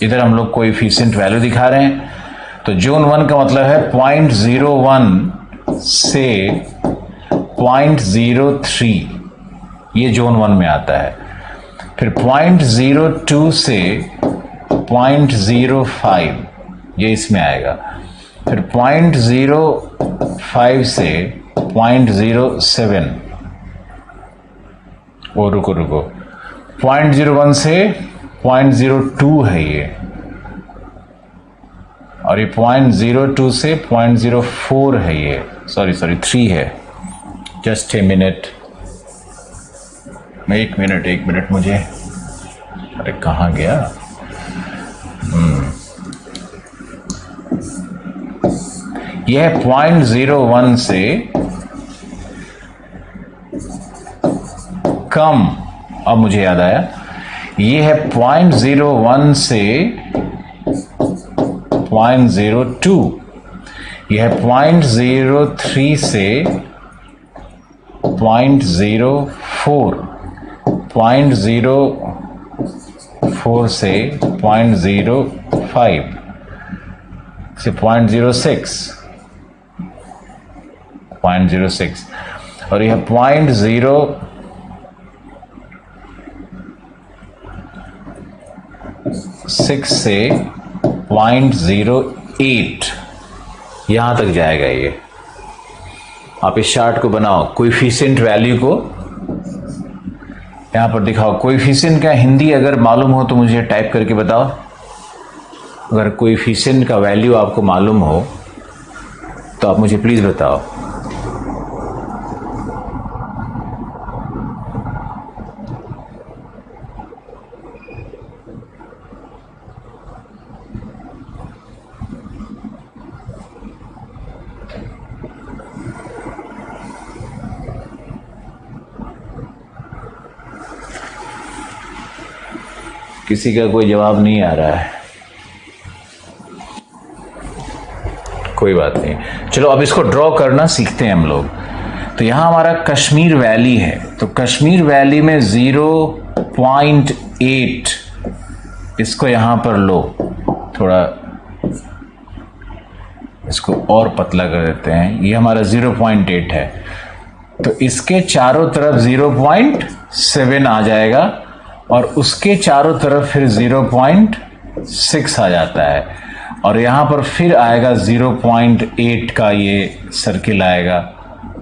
इधर हम लोग कोएफिशिएंट वैल्यू दिखा रहे हैं। तो जोन 1 का मतलब है 0.01 से 0.03, ये जोन 1 में आता है। फिर 0.02 से 0.05, ये इसमें आएगा। फिर 0.05 से 0.07, वो रुको 0.01 से 0.02 है ये, और ये 0.02 से 0.04 है ये, सॉरी 3 है। जस्ट ए मिनट, एक मिनट मुझे, अरे कहाँ गया? यह 0.01 से कम, अब मुझे याद आया, यह है 0.01 से 0.02, यह है 0.03 से 0.04, 0.04 से 0.05 से 0.06, और यह 0.06 से 0.08, यहां तक जाएगा ये। आप इस चार्ट को बनाओ, कोएफिशिएंट वैल्यू को यहां पर दिखाओ। कोएफिशिएंट का हिंदी अगर मालूम हो तो मुझे टाइप करके बताओ। अगर कोएफिशिएंट का वैल्यू आपको मालूम हो तो आप मुझे प्लीज बताओ। किसी का कोई जवाब नहीं आ रहा है, कोई बात नहीं। चलो अब इसको ड्रॉ करना सीखते हैं हम लोग। तो यहां हमारा कश्मीर वैली है, तो कश्मीर वैली में 0.8 इसको यहां पर लो, थोड़ा इसको और पतला कर देते हैं, ये हमारा 0.8 है, तो इसके चारों तरफ 0.7 आ जाएगा और उसके चारों तरफ फिर 0.6 आ जाता है, और यहां पर फिर आएगा 0.8 का ये सर्किल आएगा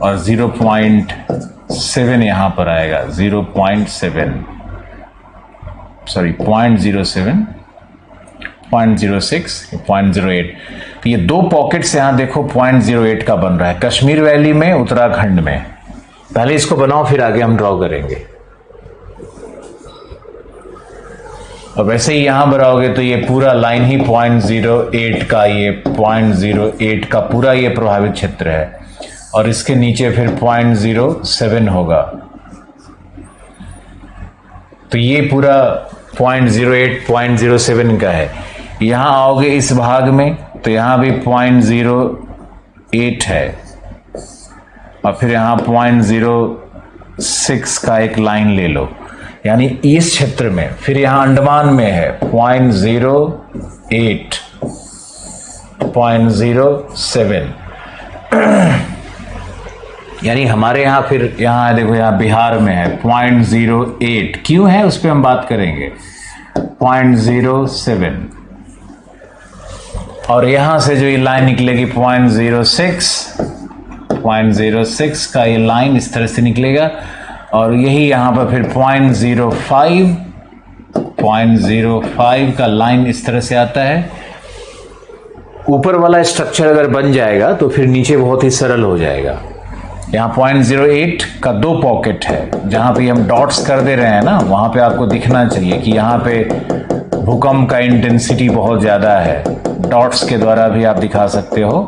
और 0.7 यहां पर आएगा, 0.7 सॉरी 0.07, 0.06, 0.08। तो ये दो पॉकेट्स यहां देखो 0.08 का बन रहा है कश्मीर वैली में, उत्तराखंड में। पहले इसको बनाओ फिर आगे हम ड्रॉ करेंगे। और वैसे ही यहां बनाओगे तो ये पूरा लाइन ही 0.08 का, ये 0.08 का पूरा ये प्रभावित क्षेत्र है, और इसके नीचे फिर 0.07 होगा। तो ये पूरा 0.08, 0.07 का है। यहां आओगे इस भाग में तो यहां भी 0.08 है, और फिर यहां 0.06 का एक लाइन ले लो, यानी इस क्षेत्र में। फिर यहां अंडमान में है 0.08, 0.07 यानी हमारे यहां फिर यहां देखो, यहां बिहार में है 0.08, क्यों है उस पर हम बात करेंगे, 0.07। और यहां से जो ये लाइन निकलेगी 0.06 का ये लाइन इस तरह से निकलेगा, और यही यहां पर फिर 0.05 का लाइन इस तरह से आता है। ऊपर वाला स्ट्रक्चर अगर बन जाएगा तो फिर नीचे बहुत ही सरल हो जाएगा। यहाँ 0.08 का दो पॉकेट है, जहां पे हम डॉट्स कर दे रहे हैं ना, वहां पे आपको दिखना चाहिए कि यहाँ पे भूकंप का इंटेंसिटी बहुत ज्यादा है। डॉट्स के द्वारा भी आप दिखा सकते हो,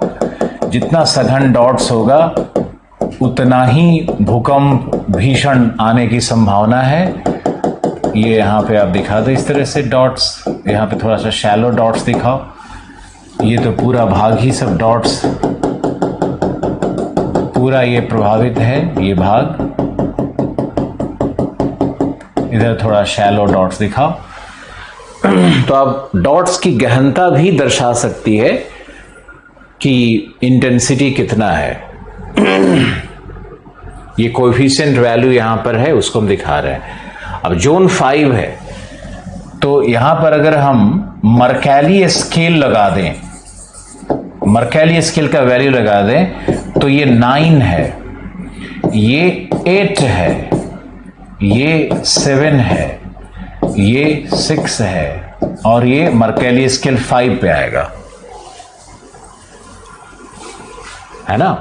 जितना सघन डॉट्स होगा उतना ही भूकंप भीषण आने की संभावना है। ये यहाँ पे आप दिखा दो इस तरह से डॉट्स, यहाँ पे थोड़ा सा शैलो डॉट्स दिखाओ। ये तो पूरा भाग ही सब डॉट्स, पूरा ये प्रभावित है ये भाग। इधर थोड़ा शैलो डॉट्स दिखाओ। तो आप डॉट्स की गहनता भी दर्शा सकती है कि इंटेंसिटी कितना है। ये कोएफिशिएंट वैल्यू यहां पर है, उसको हम दिखा रहे हैं। अब जोन 5 है, तो यहां पर अगर हम मर्कैली स्केल लगा दें, मर्कैली स्केल का वैल्यू लगा दें, तो ये 9 है, ये 8 है, ये 7 है, ये 6 है, और ये मर्कैली स्केल 5 पे आएगा, है ना।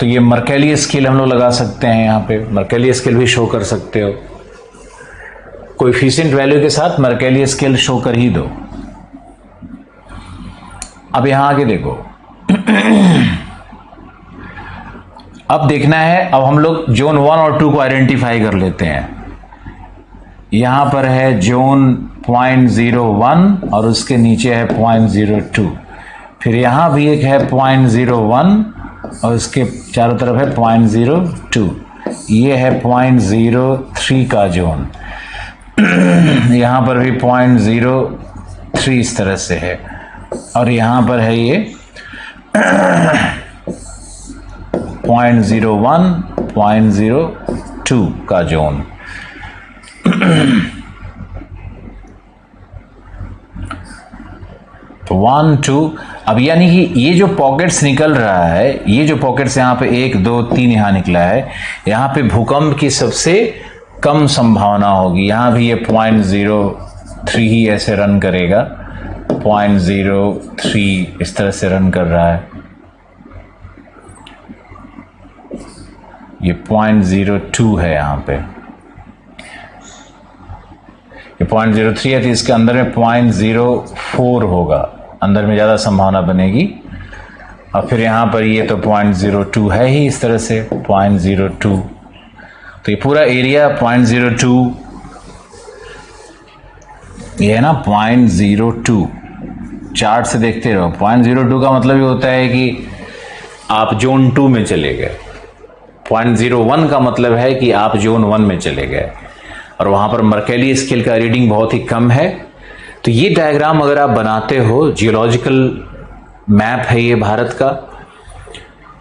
तो ये मर्कैली स्केल हम लोग लगा सकते हैं, यहां पे मर्कैली स्केल भी शो कर सकते हो। कोएफिशिएंट वैल्यू के साथ मर्कैली स्केल शो कर ही दो। अब यहां आगे देखो। अब देखना है, अब हम लोग जोन 1 और 2 को आइडेंटिफाई कर लेते हैं। यहां पर है जोन 0.01 और उसके नीचे है 0.02, फिर यहां भी एक है 0.01 और उसके चारों तरफ है 0.02। ये है 0.03 का जोन। यहां पर भी 0.03 इस तरह से है, और यहां पर है ये 0.01, 0.02 का जोन। तो 1, 2, अब यानी कि ये जो पॉकेट्स निकल रहा है, ये जो पॉकेट्स यहाँ पे 1, 2, 3 यहाँ निकला है, यहाँ पे भूकंप की सबसे कम संभावना होगी। यहाँ भी ये 0.03 ही ऐसे रन करेगा, 0.03 इस तरह से रन कर रहा है। ये 0.02 है यहाँ पे, ये 0.03 है, तो इसके अंदर में 0.04 होगा, अंदर में ज़्यादा संभावना बनेगी। और फिर यहाँ पर ये तो 0.02 है ही इस तरह से, 0.02। तो ये पूरा एरिया 0.02, ये है ना 0.02, चार्ट से देखते रहो। 0.02 का मतलब ये होता है कि आप जोन 2 में चले गए। 0.01 का मतलब है कि आप जोन 1 में चले गए, और वहां पर मर्केली स्केल का रीडिंग बहुत ही कम है। तो ये डायग्राम अगर आप बनाते हो, जियोलॉजिकल मैप है ये भारत का,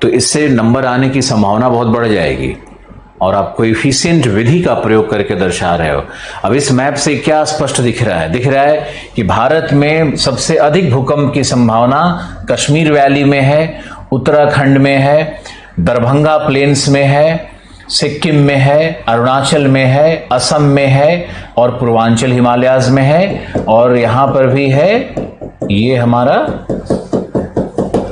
तो इससे नंबर आने की संभावना बहुत बढ़ जाएगी, और आप कोएफिशिएंट विधि का प्रयोग करके दर्शा रहे हो। अब इस मैप से क्या स्पष्ट दिख रहा है? दिख रहा है कि भारत में सबसे अधिक भूकंप की संभावना कश्मीर वैली में है, उत्तराखंड में है, दरभंगा प्लेन्स में है, सिक्किम में है, अरुणाचल में है, असम में है, और पूर्वांचल हिमालयाज में है, और यहां पर भी है, ये हमारा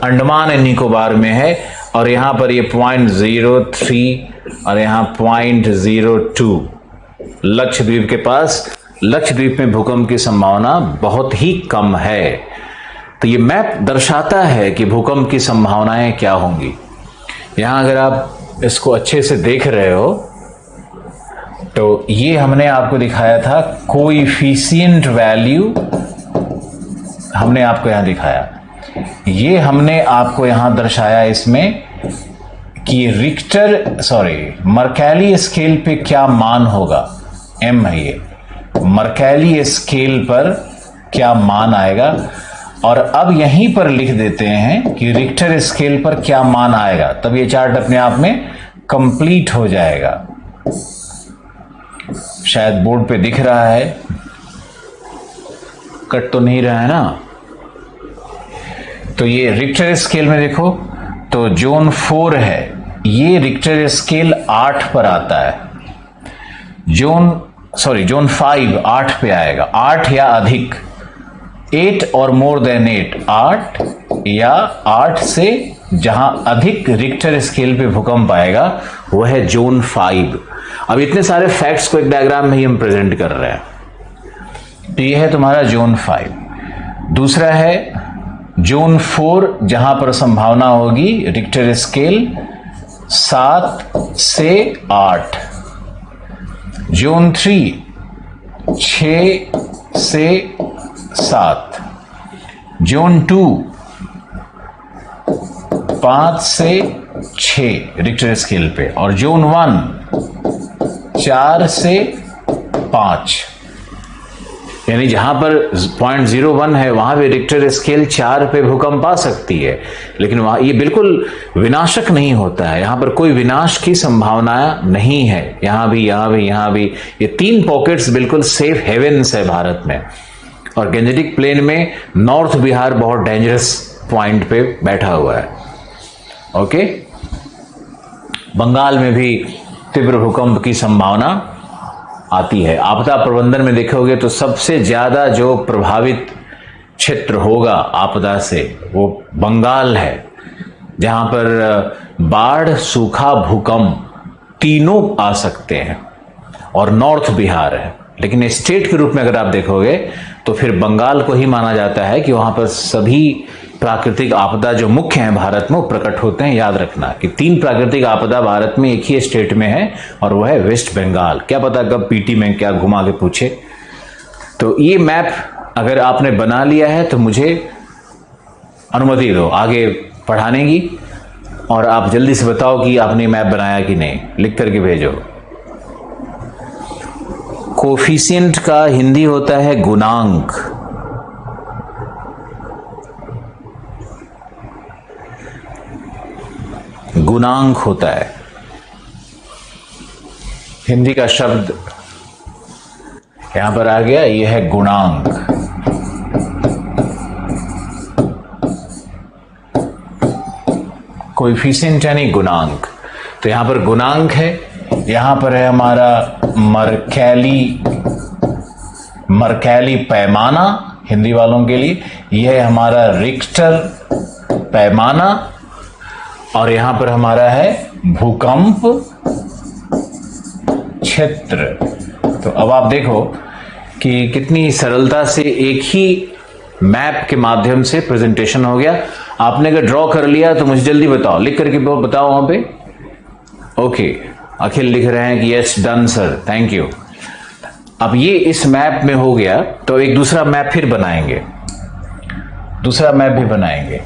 अंडमान एंड निकोबार में है, और यहां पर ये 0.03 और यहां 0.02 लक्षद्वीप के पास। लक्षद्वीप में भूकंप की संभावना बहुत ही कम है। तो ये मैप दर्शाता है कि भूकंप की संभावनाएं क्या होंगी। यहां अगर आप इसको अच्छे से देख रहे हो तो ये हमने आपको दिखाया था कोएफिशिएंट वैल्यू, हमने आपको यहां दिखाया। ये हमने आपको यहां दर्शाया इसमें कि मर्केली स्केल पे क्या मान होगा। एम है ये, मर्केली स्केल पर क्या मान आएगा, और अब यहीं पर लिख देते हैं कि रिक्टर स्केल पर क्या मान आएगा। तब ये चार्ट अपने आप में कंप्लीट हो जाएगा। शायद बोर्ड पे दिख रहा है, कट तो नहीं रहा है ना। तो ये रिक्टर स्केल में देखो तो जोन 4 है, ये रिक्टर स्केल 8 पर आता है। जोन 5 8 पे आएगा, 8 या अधिक, 8 और मोर देन 8, 8 या 8 से जहां अधिक रिक्टर स्केल पे भूकंप आएगा वह है जोन 5। अब इतने सारे फैक्ट्स को एक डायग्राम में ही हम प्रेजेंट कर रहे हैं। तो यह है तुम्हारा जोन 5। दूसरा है जोन 4, जहां पर संभावना होगी रिक्टर स्केल 7 से 8। जोन 3 6 से 7। जोन 2 5 से 6 रिक्टर स्केल पे, और जोन 1 4 से 5। यानी जहां पर 0.01 है वहां पे रिक्टर स्केल 4 पे भूकंप आ सकती है, लेकिन वहां ये बिल्कुल विनाशक नहीं होता है। यहां पर कोई विनाश की संभावना नहीं है। यहां भी, यहां भी, यहां भी, ये 3 पॉकेट्स बिल्कुल सेफ हेवेंस है भारत में। और गैंजेटिक प्लेन में नॉर्थ बिहार बहुत डेंजरस पॉइंट पे बैठा हुआ है। ओके, बंगाल में भी तीव्र भूकंप की संभावना आती है। आपदा प्रबंधन में देखोगे तो सबसे ज्यादा जो प्रभावित क्षेत्र होगा आपदा से वो बंगाल है, जहां पर बाढ़, सूखा, भूकंप तीनों आ सकते हैं, और नॉर्थ बिहार है। लेकिन स्टेट के रूप में अगर आप देखोगे तो फिर बंगाल को ही माना जाता है कि वहां पर सभी प्राकृतिक आपदा जो मुख्य हैं भारत में वो प्रकट होते हैं। याद रखना कि 3 प्राकृतिक आपदा भारत में एक ही स्टेट में है, और वह है वेस्ट बंगाल। क्या पता कब पीटी में क्या घुमा के पूछे। तो ये मैप अगर आपने बना लिया है तो मुझे अनुमति दो आगे पढ़ाने की, और आप जल्दी से बताओ कि आपने मैप बनाया कि नहीं, लिख करके भेजो। कोफिशिएंट का हिंदी होता है गुणांक। गुणांक होता है हिंदी का शब्द, यहां पर आ गया, यह है गुणांक। कोएफिशिएंट यानी गुणांक। तो यहां पर गुणांक है, यहां पर है हमारा मर्केली पैमाना हिंदी वालों के लिए, यह है हमारा रिक्टर पैमाना, और यहां पर हमारा है भूकंप क्षेत्र। तो अब आप देखो कि कितनी सरलता से एक ही मैप के माध्यम से प्रेजेंटेशन हो गया। आपने अगर ड्रॉ कर लिया तो मुझे जल्दी बताओ, लिख करके बताओ वहां पे। ओके, अखिल लिख रहे हैं कि yes done sir, thank you. अब ये इस मैप में हो गया, तो एक दूसरा मैप फिर बनाएंगे, दूसरा मैप भी बनाएंगे।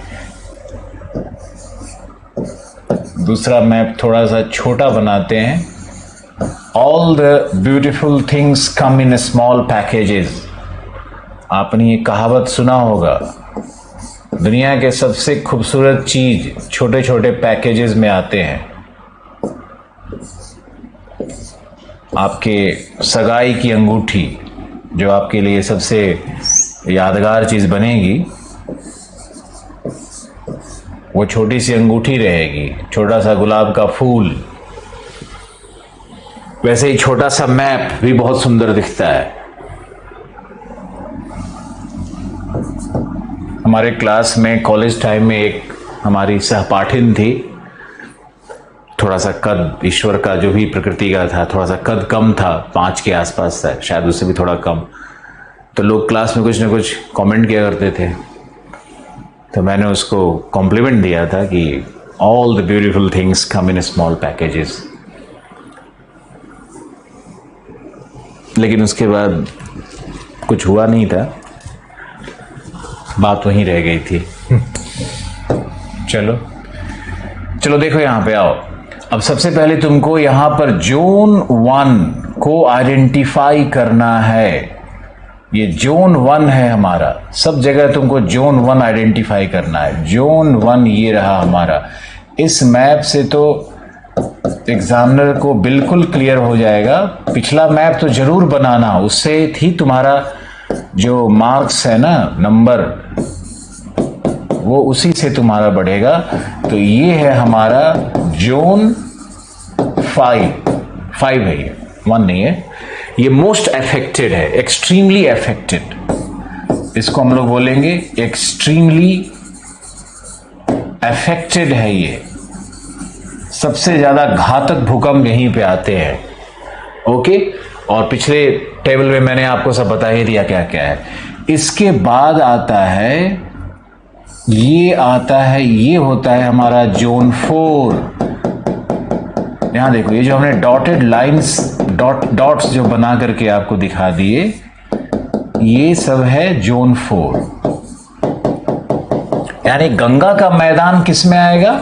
दूसरा मैप थोड़ा सा छोटा बनाते हैं। All the beautiful things come in small packages. आपने ये कहावत सुना होगा, दुनिया के सबसे खूबसूरत चीज छोटे छोटे पैकेजेस में आते हैं। आपके सगाई की अंगूठी जो आपके लिए सबसे यादगार चीज बनेगी, वो छोटी सी अंगूठी रहेगी, छोटा सा गुलाब का फूल। वैसे ही छोटा सा मैप भी बहुत सुंदर दिखता है। हमारे क्लास में कॉलेज टाइम में एक हमारी सहपाठिन थी, थोड़ा सा कद, ईश्वर का जो भी प्रकृति का था, थोड़ा सा कद कम था, 5 के आसपास था, शायद उससे भी थोड़ा कम। तो लोग क्लास में कुछ ना कुछ कमेंट किया करते थे, तो मैंने उसको कॉम्प्लीमेंट दिया था कि all the beautiful things come in small packages. लेकिन उसके बाद कुछ हुआ नहीं था, बात वहीं रह गई थी। चलो चलो देखो यहां पे आओ। अब सबसे पहले तुमको यहां पर जोन 1 को आइडेंटिफाई करना है। ये जोन 1 है हमारा, सब जगह तुमको जोन 1 आइडेंटिफाई करना है। जोन 1 ये रहा हमारा। इस मैप से तो एग्जामिनर को बिल्कुल क्लियर हो जाएगा। पिछला मैप तो जरूर बनाना, उससे ही तुम्हारा जो मार्क्स है ना, नंबर, वो उसी से तुम्हारा बढ़ेगा। तो ये है हमारा जोन 5 है, ये 1 नहीं है। ये मोस्ट अफेक्टेड है, एक्सट्रीमली अफेक्टेड। इसको हम लोग बोलेंगे एक्सट्रीमली अफेक्टेड है। ये सबसे ज्यादा घातक भूकंप यहीं पे आते हैं। ओके, और पिछले टेबल में मैंने आपको सब बता ही दिया क्या क्या है। इसके बाद आता है, ये होता है हमारा जोन 4। यहां देखो, ये जो हमने डॉटेड लाइंस, डॉट्स जो बना करके आपको दिखा दिए, ये सब है जोन 4। यानी गंगा का मैदान किस में आएगा?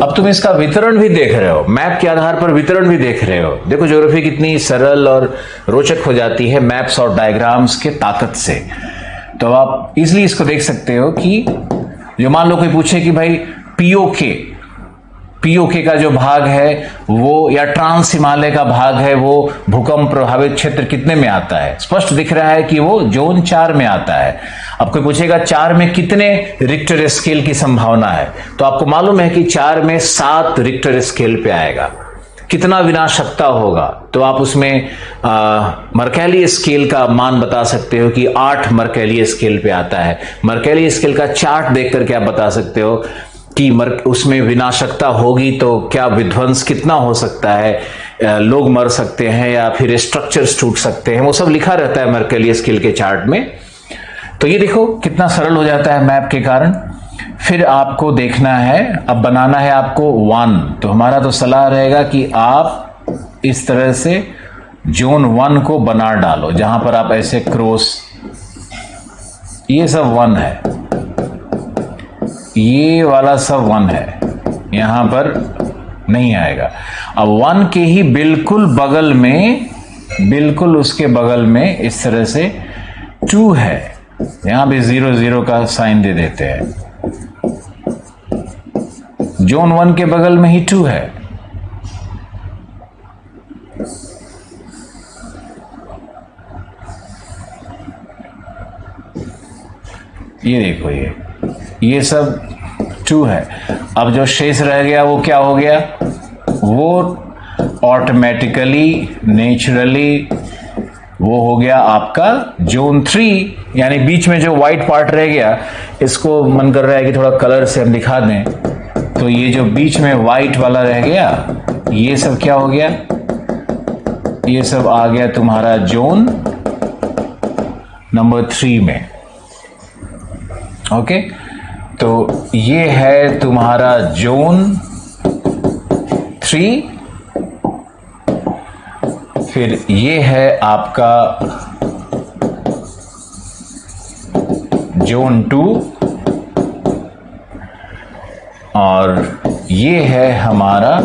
अब तुम इसका वितरण भी देख रहे हो, मैप के आधार पर वितरण भी देख रहे हो। देखो ज्योग्राफी कितनी सरल और रोचक हो जाती है मैप्स और डायग्राम्स के ताकत से। तो आप इजीली इसको देख सकते हो कि जो मान लो कोई पूछे कि भाई पीओके का जो भाग है वो, या ट्रांस हिमालय का भाग है, वो भूकंप प्रभावित क्षेत्र कितने में आता है? स्पष्ट दिख रहा है कि वो जोन 4 में आता है। अब कोई पूछेगा 4 में कितने रिक्टर स्केल की संभावना है, तो आपको मालूम है कि 4 में 7 रिक्टर स्केल पे आएगा। कितना विनाशकता होगा, तो आप उसमें मर्कैली स्केल का मान बता सकते हो कि 8 मर्कैली स्केल पे आता है। मर्कैली स्केल का चार्ट देख करके आप बता सकते हो कि उसमें विनाशकता होगी तो क्या विध्वंस कितना हो सकता है, लोग मर सकते हैं या फिर स्ट्रक्चर्स टूट सकते हैं, वो सब लिखा रहता है मर्कैली स्केल के चार्ट में। तो ये देखो कितना सरल हो जाता है मैप के कारण। फिर आपको देखना है, अब बनाना है आपको 1। तो हमारा तो सलाह रहेगा कि आप इस तरह से जोन 1 को बना डालो, जहां पर आप ऐसे क्रॉस, ये सब 1 है, ये वाला सब 1 है, यहां पर नहीं आएगा। अब 1 के ही बिल्कुल बगल में, बिल्कुल उसके बगल में इस तरह से 2 है, यहां भी 0 0 का साइन दे देते हैं। जोन 1 के बगल में ही 2 है। ये देखो, ये सब 2 है। अब जो शेष रह गया वो क्या हो गया? वो ऑटोमेटिकली, नेचुरली वो हो गया आपका जोन 3। यानी बीच में जो व्हाइट पार्ट रह गया, इसको मन कर रहा है कि थोड़ा कलर से हम दिखा दें। तो ये जो बीच में व्हाइट वाला रह गया, ये सब क्या हो गया? ये सब आ गया तुम्हारा जोन नंबर 3 में। ओके, तो ये है तुम्हारा जोन 3। फिर ये है आपका जोन 2 और ये है हमारा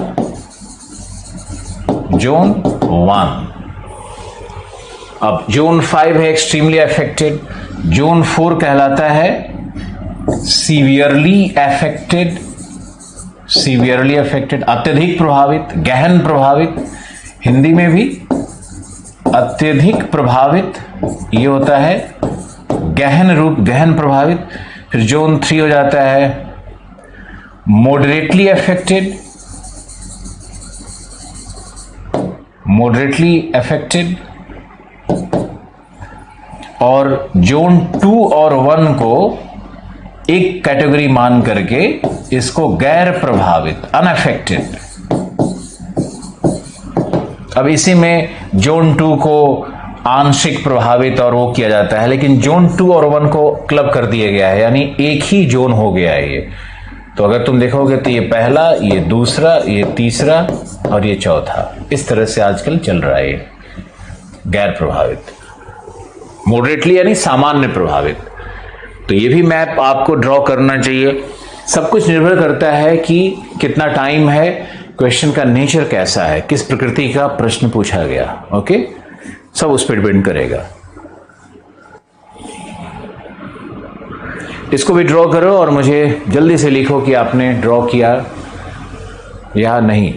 जोन 1। अब जोन 5 है एक्सट्रीमली अफेक्टेड, जोन 4 कहलाता है सीवियरली अफेक्टेड, सीवियरली अफेक्टेड अत्यधिक प्रभावित, गहन प्रभावित, हिंदी में भी अत्यधिक प्रभावित ये होता है गहन रूप, गहन प्रभावित। फिर जोन 3 हो जाता है मॉडरेटली अफेक्टेड, मॉडरेटली अफेक्टेड, और जोन 2 और 1 को एक कैटेगरी मान करके इसको गैर प्रभावित, अनअफेक्टेड। अब इसी में जोन 2 को आंशिक प्रभावित और वो किया जाता है, लेकिन जोन 2 और 1 को क्लब कर दिया गया है, यानी एक ही जोन हो गया है ये। तो अगर तुम देखोगे तो ये पहला, ये दूसरा, ये तीसरा और ये चौथा, इस तरह से आजकल चल रहा है ये गैर प्रभावित। मॉडरेटली यानी सामान्य प्रभावित। तो ये भी मैप आपको ड्रॉ करना चाहिए। सब कुछ निर्भर करता है कि कितना टाइम है, क्वेश्चन का नेचर कैसा है, किस प्रकृति का प्रश्न पूछा गया। ओके, सब उस पर डिपेंड करेगा। इसको भी ड्रॉ करो और मुझे जल्दी से लिखो कि आपने ड्रॉ किया या नहीं।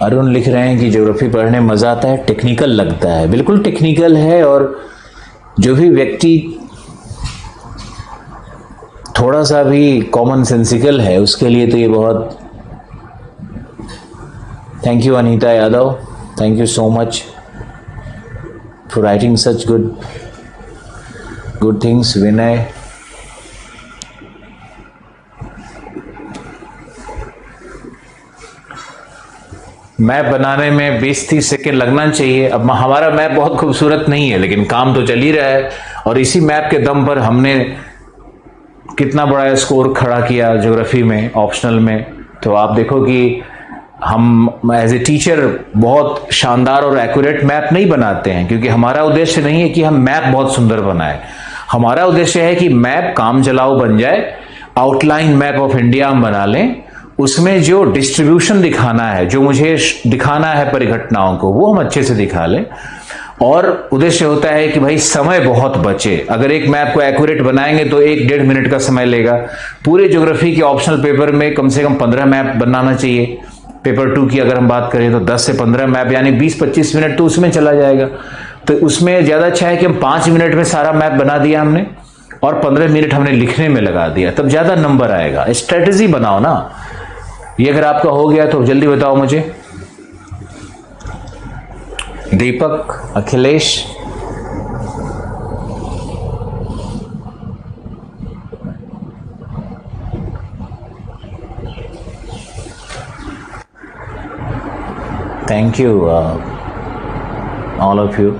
अरुण लिख रहे हैं कि ज्योग्राफी पढ़ने मजा आता है, टेक्निकल लगता है। बिल्कुल टेक्निकल है, और जो भी व्यक्ति थोड़ा सा भी कॉमन सेंसिकल है उसके लिए तो ये बहुत। Thank you Anita Yadav, thank you so much for writing such good things. Vinay, map बनाने में 20-30 सेकेंड लगना चाहिए। अब हमारा मैप बहुत खूबसूरत नहीं है, लेकिन काम तो चल ही रहा है, और इसी मैप के दम पर हमने कितना बड़ा स्कोर खड़ा किया ज्योग्राफी में, ऑप्शनल में। तो आप देखो कि हम एज ए टीचर बहुत शानदार और एक्यूरेट मैप नहीं बनाते हैं, क्योंकि हमारा उद्देश्य नहीं है कि हम मैप बहुत सुंदर बनाएं। हमारा उद्देश्य है कि मैप काम चलाऊ बन जाए, आउटलाइन मैप ऑफ इंडिया हम बना लें, उसमें जो डिस्ट्रीब्यूशन दिखाना है, जो मुझे दिखाना है परिघटनाओं को, वो हम अच्छे से दिखा लें। और उद्देश्य होता है कि भाई समय बहुत बचे। अगर एक मैप को एक्यूरेट बनाएंगे तो 1-1.5 मिनट का समय लेगा। पूरे ज्योग्राफी के ऑप्शनल पेपर में कम से कम 15 मैप बनाना चाहिए। पेपर 2 की अगर हम बात करें तो 10 से 15 मैप, यानी 20-25 मिनट तो उसमें चला जाएगा। तो उसमें ज्यादा अच्छा है कि हम 5 मिनट में सारा मैप बना दिया हमने, और 15 मिनट हमने लिखने में लगा दिया, तब ज्यादा नंबर आएगा। स्ट्रेटेजी बनाओ ना। ये अगर आपका हो गया तो जल्दी बताओ मुझे। Deepak, Akhilesh, thank you all of you.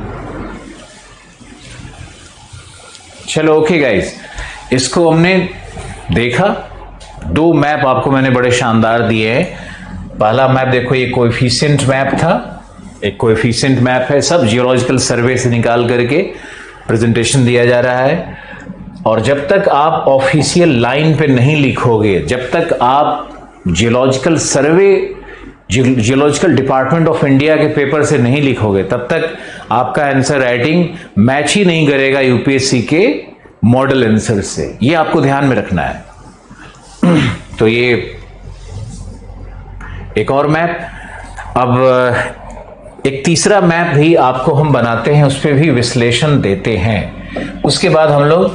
चलो ओके गाइस, इसको हमने देखा। 2 मैप आपको मैंने बड़े शानदार दिए हैं। पहला मैप देखो, ये कोएफिशिएंट मैप था, एक कोएफिशिएंट मैप है, सब जियोलॉजिकल सर्वे से निकाल करके प्रेजेंटेशन दिया जा रहा है। और जब तक आप ऑफिशियल लाइन पे नहीं लिखोगे, जब तक आप geological survey, geological department of India के पेपर से नहीं लिखोगे, तब तक आपका आंसर राइटिंग मैच ही नहीं करेगा यूपीएससी के मॉडल आंसर से। ये आपको ध्यान में रखना है। तो ये एक और मैप। अब एक तीसरा मैप भी आपको हम बनाते हैं, उस पर भी विश्लेषण देते हैं। उसके बाद हम लोग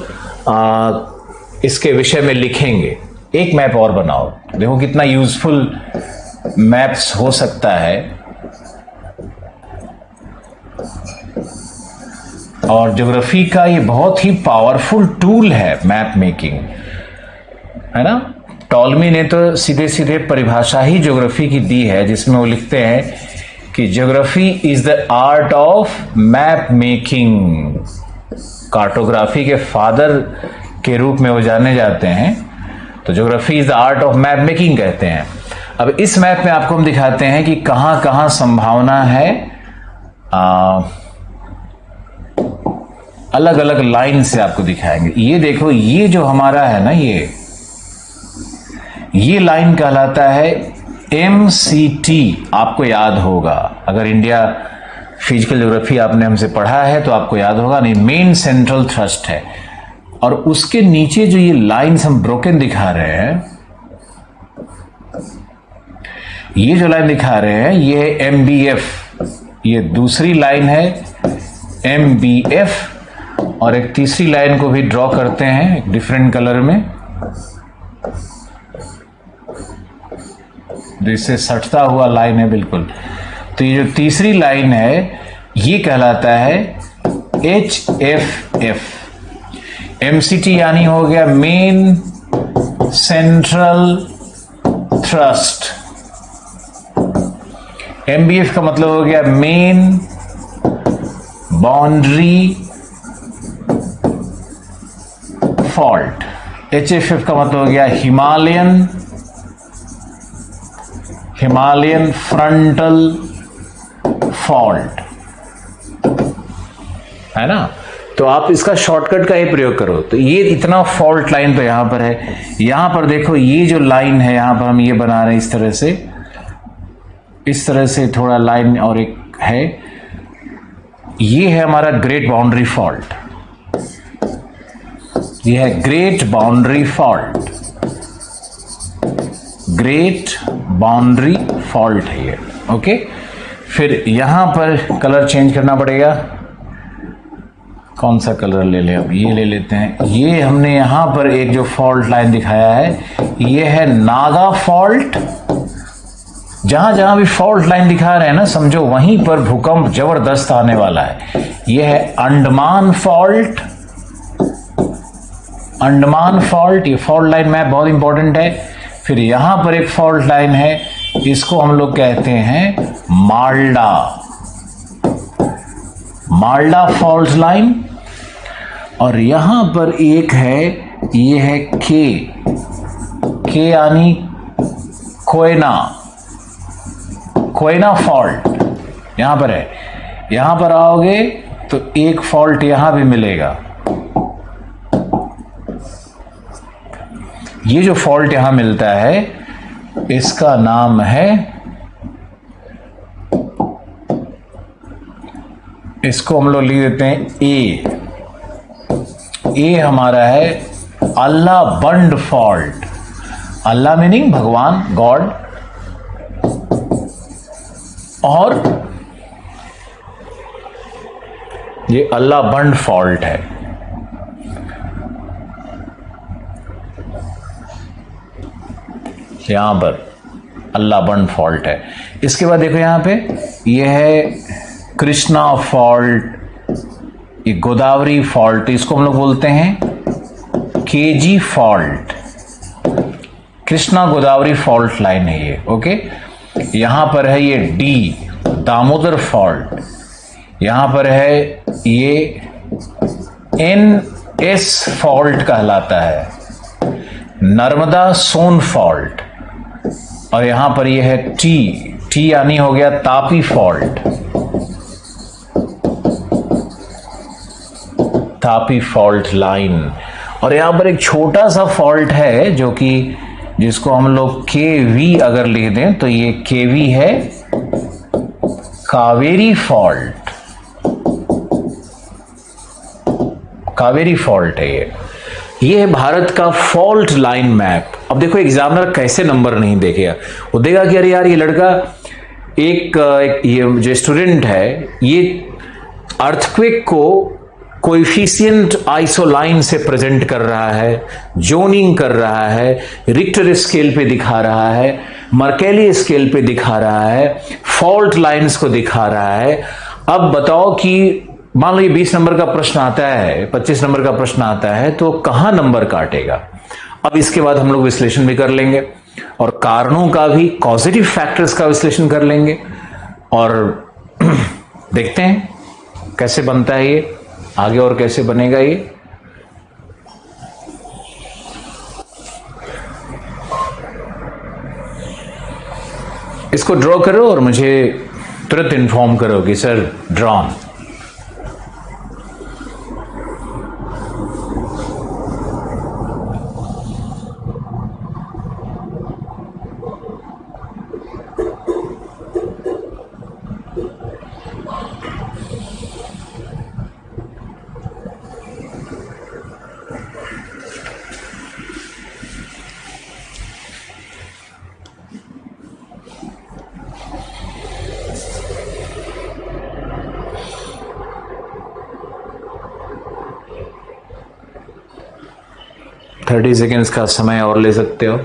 इसके विषय में लिखेंगे। एक मैप और बनाओ, देखो कितना यूजफुल मैप्स हो सकता है। और ज्योग्राफी का ये बहुत ही पावरफुल टूल है मैप मेकिंग, है ना। टॉलमी ने तो सीधे सीधे परिभाषा ही ज्योग्राफी की दी है, जिसमें वो लिखते हैं कि geography is the art of map making. Cartography के फादर के रूप में वो जाने जाते हैं, तो geography is the art of map making कहते हैं। अब इस मैप में आपको हम दिखाते हैं कि कहां कहां संभावना है, अलग अलग लाइन से आपको दिखाएंगे। ये देखो, ये जो हमारा है ना, ये लाइन कहलाता है MCT। आपको याद होगा, अगर इंडिया फिजिकल ज्योग्राफी आपने हमसे पढ़ा है तो आपको याद होगा, नहीं, मेन सेंट्रल थ्रस्ट है। और उसके नीचे जो ये लाइन्स हम ब्रोकन दिखा रहे हैं, ये जो लाइन दिखा रहे हैं ये है MBF, ये दूसरी लाइन है MBF, और एक तीसरी लाइन को भी ड्रॉ करते हैं एक डिफरेंट कलर में, जिससे सटता हुआ लाइन है बिल्कुल। तो ये जो तीसरी लाइन है ये कहलाता है HFF। MCT यानी हो गया मेन सेंट्रल थ्रस्ट, MBF का मतलब हो गया मेन बाउंड्री फॉल्ट, HFF का मतलब हो गया हिमालयन फ्रंटल फॉल्ट, है ना। तो आप इसका शॉर्टकट का ही प्रयोग करो। तो ये इतना फॉल्ट लाइन तो यहां पर है। यहां पर देखो, ये जो लाइन है यहां पर हम ये बना रहे हैं इस तरह से थोड़ा लाइन और एक है, ये है हमारा ग्रेट बाउंड्री फॉल्ट, ये है great boundary fault, great boundary fault है ये। ओके, फिर यहां पर कलर चेंज करना पड़ेगा। कौन सा कलर ले लें? अब ये ले लेते हैं। ये हमने यहां पर एक जो फॉल्ट लाइन दिखाया है, ये है नागा फॉल्ट। जहां जहां भी फॉल्ट लाइन दिखा रहे हैं ना, समझो वहीं पर भूकंप जबरदस्त आने वाला है। यह है अंडमान फॉल्ट, अंडमान फॉल्ट, ये फॉल्ट लाइन मैप बहुत इंपॉर्टेंट है। फिर यहां पर एक फॉल्ट लाइन है, इसको हम लोग कहते हैं माल्डा फॉल्ट लाइन। और यहां पर एक है, ये है के यानी कोयना फॉल्ट, यहां पर है। यहां पर आओगे तो एक फॉल्ट यहां भी मिलेगा। ये जो फॉल्ट यहां मिलता है इसका नाम है, इसको हम लोग लिख देते हैं ए हमारा है अल्लाह बंड फॉल्ट। अल्लाह मीनिंग भगवान, गॉड, और ये अल्लाह बंड फॉल्ट है। यहां पर अल्लाह बंड फॉल्ट है। इसके बाद देखो यहां पे ये है कृष्णा फॉल्ट, ये गोदावरी फॉल्ट, इसको हम लोग बोलते हैं KG fault. Krishna Godavari fault line है ये। ओके, यहां पर है ये डी दामोदर फॉल्ट, यहां पर है ये NS फॉल्ट कहलाता है, नर्मदा सोन फॉल्ट। और यहां पर ये है टी यानी हो गया Tapi fault, Tapi fault line. और यहां पर एक छोटा सा फॉल्ट है जो कि जिसको हम लोग KV अगर लिख दें तो ये KV है कावेरी फॉल्ट, कावेरी फॉल्ट है ये है भारत का फॉल्ट लाइन मैप। अब देखो एग्जामिनर कैसे नंबर नहीं देखेगा, वो देगा कि अरे यार ये लड़का एक ये जो स्टूडेंट है ये अर्थक्वेक को कोएफिशिएंट आइसोलाइन से प्रेजेंट कर रहा है, जोनिंग कर रहा है, रिक्टर स्केल पे दिखा रहा है, मर्केली स्केल पे दिखा रहा है, फॉल्ट लाइंस को दिखा रहा है। अब बताओ कि मान लो ये 20 नंबर का प्रश्न आता है, 25 नंबर का प्रश्न आता है, तो कहां नंबर काटेगा? अब इसके बाद हम लोग विश्लेषण भी कर लेंगे और कारणों का भी, पॉजिटिव फैक्टर्स का विश्लेषण कर लेंगे। और देखते हैं कैसे बनता है ये आगे और कैसे बनेगा ये। इसको ड्रॉ करो और मुझे तुरंत इन्फॉर्म करो कि सर ड्रॉन। थर्टी सेकेंड्स का समय और ले सकते हो।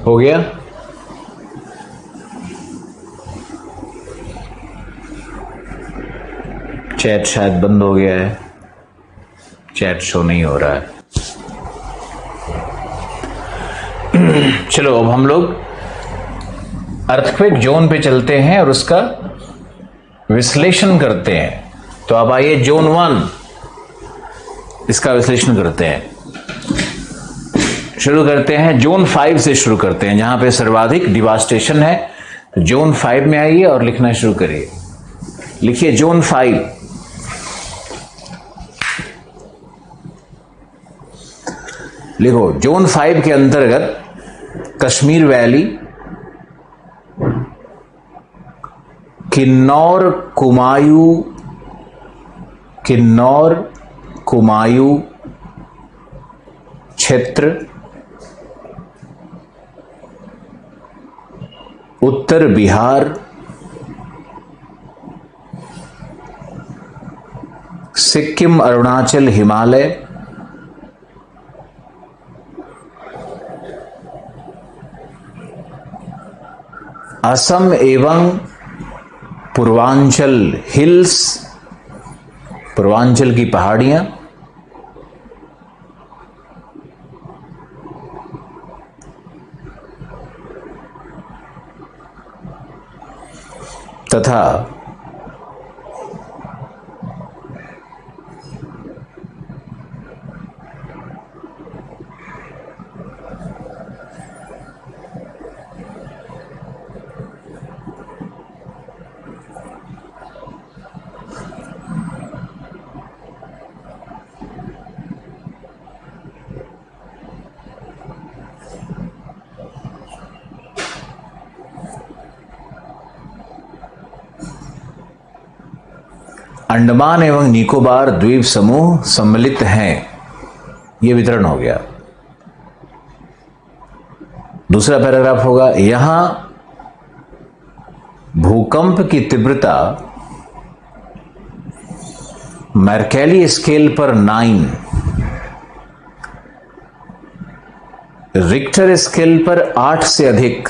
हो गया? चैट शायद बंद हो गया है, चैट शो नहीं हो रहा है। चलो अब हम लोग अर्थक्वेक जोन पे चलते हैं और उसका विश्लेषण करते हैं। तो अब आइए जोन 1 इसका विश्लेषण करते हैं। शुरू करते हैं जोन 5 से, शुरू करते हैं जहां पे सर्वाधिक डिवास्टेशन है। तो जोन 5 में आइए और लिखना शुरू करिए। लिखिए जोन 5। लिखो जोन 5 के अंतर्गत कश्मीर वैली, किन्नौर कुमायूं क्षेत्र, उत्तर बिहार, सिक्किम, अरुणाचल, हिमालय, असम एवं पूर्वांचल हिल्स, पूर्वांचल की पहाड़ियां, तथा अंडमान एवं निकोबार द्वीप समूह सम्मिलित हैं। यह वितरण हो गया। दूसरा पैराग्राफ होगा, यहां भूकंप की तीव्रता मर्कैली स्केल पर 9, रिक्टर स्केल पर 8 से अधिक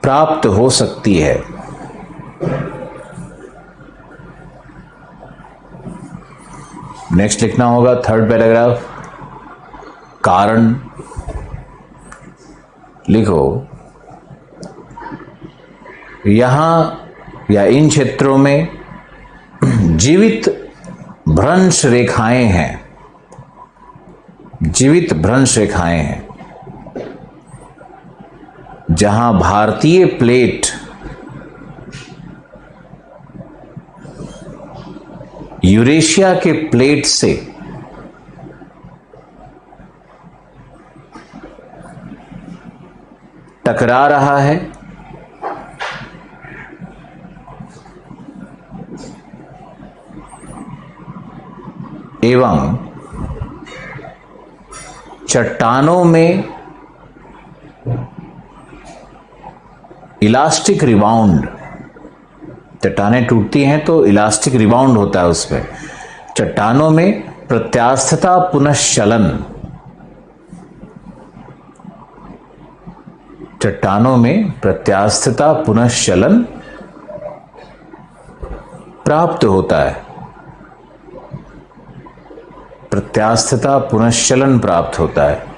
प्राप्त हो सकती है। नेक्स्ट लिखना होगा थर्ड पैराग्राफ, कारण। लिखो यहां या इन क्षेत्रों में जीवित भ्रंश रेखाएं हैं, जीवित भ्रंश रेखाएं हैं, जहां भारतीय प्लेट यूरेशिया के प्लेट से टकरा रहा है एवं चट्टानों में इलास्टिक रिबाउंड, चट्टानें टूटती हैं तो इलास्टिक रिबाउंड होता है उसमें। चट्टानों में प्रत्यास्थता पुनश्चलन, चट्टानों में प्रत्यास्थता पुनश्चलन प्राप्त होता है, प्रत्यास्थता पुनश्चलन प्राप्त होता है।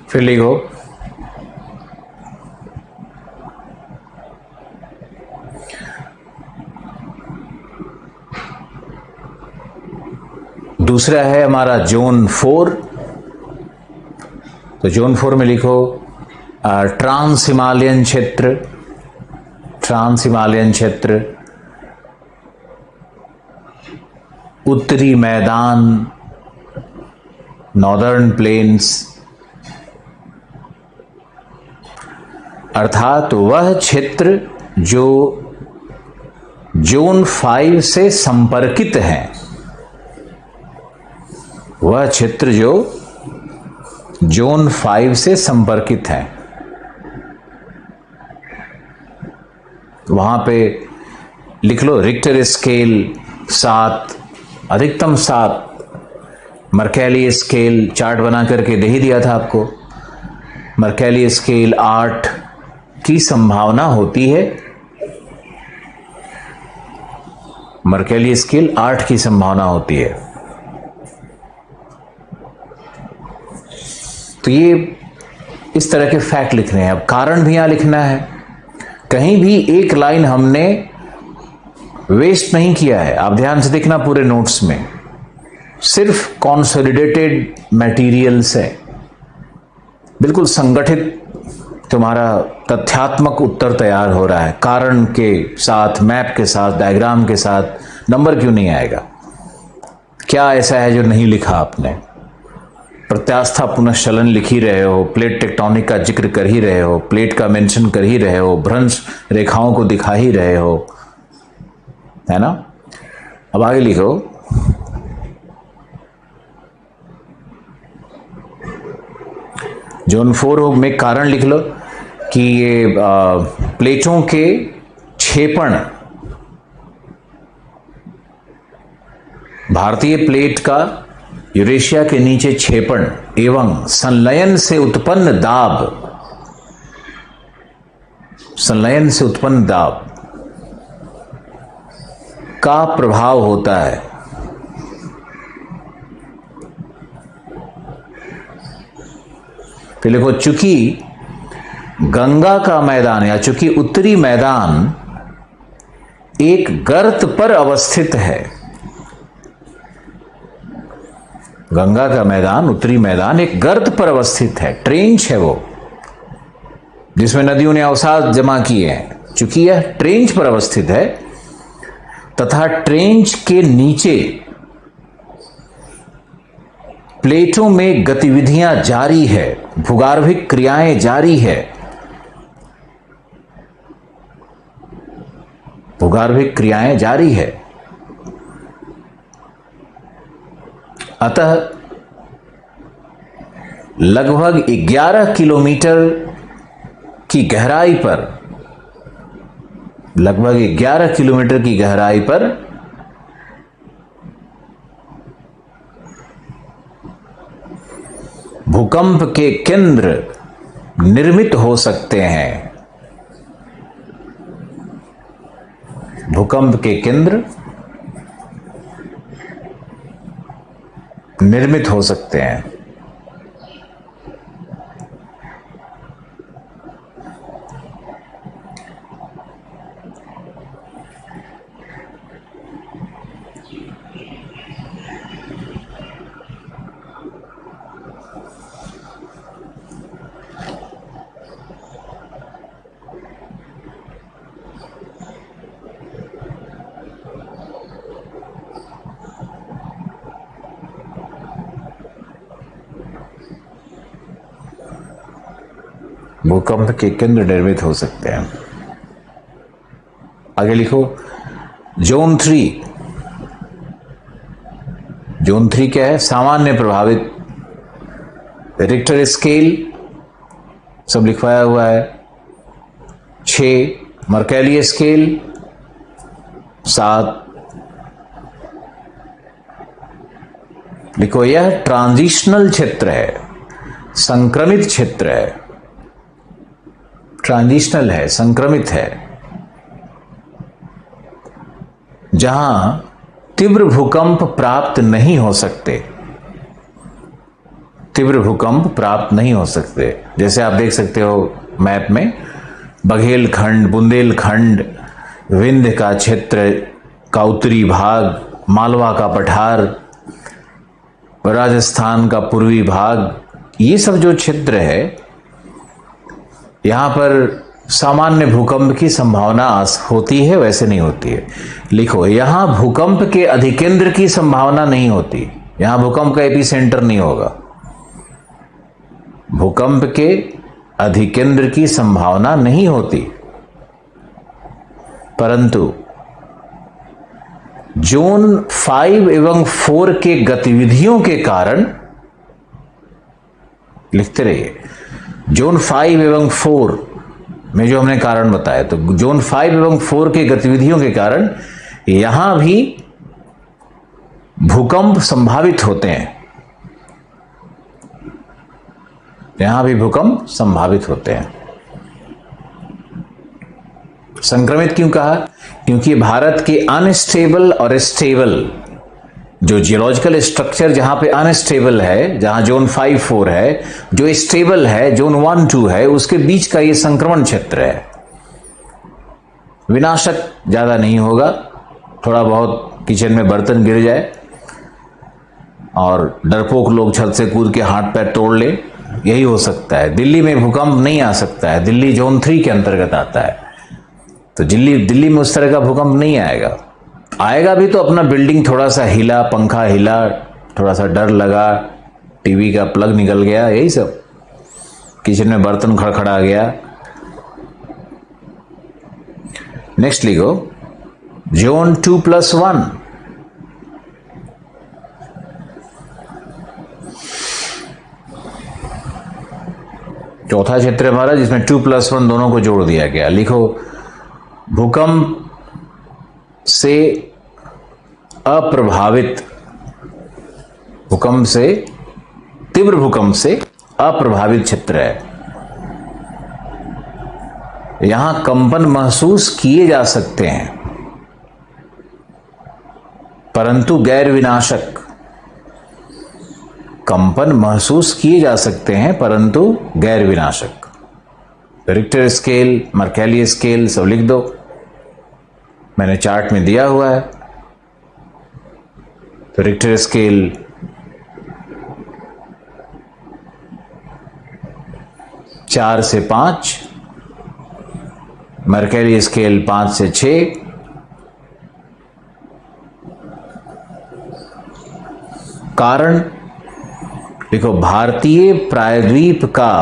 फिर लिखो दूसरा है हमारा जोन 4। तो जोन 4 में लिखो ट्रांस हिमालयन क्षेत्र, ट्रांस हिमालयन क्षेत्र, उत्तरी मैदान, नॉर्दर्न प्लेन्स, अर्थात वह क्षेत्र जो जोन 5 से संपर्कित है, वह क्षेत्र जो जोन 5 से संपर्कित है। वहां पे लिख लो रिक्टर स्केल 7, अधिकतम 7, मर्कैली स्केल चार्ट बना करके दे ही दिया था आपको। मर्कैली स्केल 8 की संभावना होती है, मर्कैली स्केल 8 की संभावना होती है। तो ये इस तरह के फैक्ट लिख रहे हैं। अब कारण भी यहां लिखना है, कहीं भी एक लाइन हमने वेस्ट नहीं किया है। आप ध्यान से देखना पूरे नोट्स में, सिर्फ कॉन्सोलिडेटेड मटेरियल से बिल्कुल संगठित तुम्हारा तथ्यात्मक उत्तर तैयार हो रहा है। कारण के साथ, मैप के साथ, डायग्राम के साथ नंबर क्यों नहीं आएगा? क्या ऐसा है जो नहीं लिखा आपने? प्रत्यास्था पुनश्चलन लिख ही रहे हो, प्लेट टेक्टोनिक का जिक्र कर ही रहे हो, प्लेट का मेंशन कर ही रहे हो, भ्रंश रेखाओं को दिखा ही रहे हो, है ना? अब आगे लिखो जोन 4 में कारण लिख लो कि ये प्लेटों के क्षेपण, भारतीय प्लेट का यूरेशिया के नीचे क्षेपण एवं संलयन से उत्पन्न दाब, संलयन से उत्पन्न दाब का प्रभाव होता है। फिर लिखो चूंकि गंगा का मैदान या चूंकि उत्तरी मैदान एक गर्त पर अवस्थित है, गंगा का मैदान, उत्तरी मैदान एक गर्त पर अवस्थित है, ट्रेंच है वो, जिसमें नदियों ने अवसाद जमा किए हैं। चूंकि यह ट्रेंच पर अवस्थित है तथा ट्रेंच के नीचे प्लेटों में गतिविधियां जारी है, भूगार्भिक क्रियाएं जारी है, भूगार्भिक क्रियाएं जारी है, अतः लगभग 11 किलोमीटर की गहराई पर, लगभग 11 किलोमीटर की गहराई पर भूकंप के केंद्र निर्मित हो सकते हैं। भूकंप के केंद्र निर्मित हो सकते हैं। भूकंप के केंद्र निर्मित हो सकते हैं। आगे लिखो जोन 3। जोन 3 क्या है? सामान्य प्रभावित। रिक्टर स्केल सब लिखवाया हुआ है। 6 मर्कैली स्केल 7। लिखो यह ट्रांजिशनल क्षेत्र है, संक्रमित क्षेत्र है। ट्रांजिशनल है, संक्रमित है, जहां तीव्र भूकंप प्राप्त नहीं हो सकते। तीव्र भूकंप प्राप्त नहीं हो सकते। जैसे आप देख सकते हो मैप में, बघेलखंड, बुंदेलखंड, विंध्य का क्षेत्र का उत्तरी भाग, मालवा का पठार, राजस्थान का पूर्वी भाग, ये सब जो क्षेत्र है, यहां पर सामान्य भूकंप की संभावना होती है, वैसे नहीं होती है। लिखो यहां भूकंप के अधिकेंद्र की संभावना नहीं होती। यहां भूकंप का एपिसेंटर नहीं होगा। भूकंप के अधिकेंद्र की संभावना नहीं होती, परंतु जोन 5 एवं 4 के गतिविधियों के कारण, लिखते रहिए, जोन 5 एवं 4 में जो हमने कारण बताया, तो जोन 5 एवं 4 के गतिविधियों के कारण यहां भी भूकंप संभावित होते हैं। यहां भी भूकंप संभावित होते हैं। संक्रमित क्यों कहा? क्योंकि भारत के अनस्टेबल और स्टेबल जो जियोलॉजिकल स्ट्रक्चर जहां पे अनस्टेबल है, जहां जोन 5-4 है, जो स्टेबल है जोन 1-2 है, उसके बीच का ये संक्रमण क्षेत्र है। विनाशक ज्यादा नहीं होगा, थोड़ा बहुत किचन में बर्तन गिर जाए और डरपोक लोग छत से कूद के हाथ पैर तोड़ ले, यही हो सकता है। दिल्ली में भूकंप नहीं आ सकता है, दिल्ली जोन 3 के अंतर्गत आता है, तो दिल्ली में उस तरह का भूकंप नहीं आएगा। आएगा भी तो अपना बिल्डिंग थोड़ा सा हिला, पंखा हिला, थोड़ा सा डर लगा, टीवी का प्लग निकल गया, यही सब। किचन में बर्तन खड़खड़ा गया। नेक्स्ट लिखो जोन 2+1। चौथा क्षेत्र हमारा जिसमें 2+1 दोनों को जोड़ दिया गया। लिखो भूकंप से अप्रभावित, भूकंप से, तीव्र भूकंप से अप्रभावित क्षेत्र है। यहां कंपन महसूस किए जा सकते हैं, परंतु गैर विनाशक। कंपन महसूस किए जा सकते हैं परंतु गैर विनाशक। रिक्टर स्केल, मर्कैली स्केल सब लिख दो, मैंने चार्ट में दिया हुआ है। तो रिक्टर स्केल 4 से 5, मर्कैली स्केल 5 से 6, कारण देखो भारतीय प्रायद्वीप का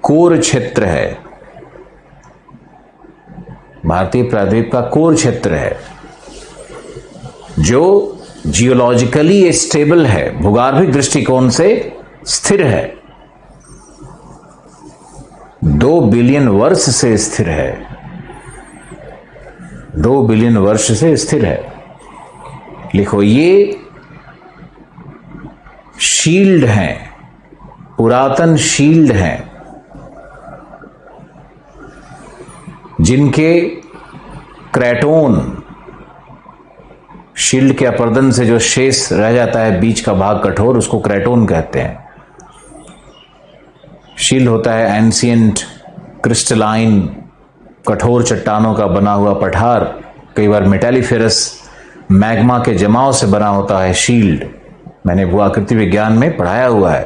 कोर क्षेत्र है। भारतीय प्रायद्वीप का कोर क्षेत्र है जो जियोलॉजिकली स्टेबल है, भूगर्भिक दृष्टिकोण से स्थिर है, 2 बिलियन वर्ष से स्थिर है, 2 बिलियन वर्ष से स्थिर है। लिखो ये शील्ड हैं, पुरातन शील्ड हैं, जिनके क्रैटोन, शील्ड के अपर्दन से जो शेष रह जाता है बीच का भाग कठोर, उसको क्रैटोन कहते हैं। शील्ड होता है एंशिएंट क्रिस्टलाइन कठोर चट्टानों का बना हुआ पठार, कई बार मेटालिफेरस मैग्मा के जमाव से बना होता है शील्ड। मैंने भूआकृति विज्ञान में पढ़ाया हुआ है,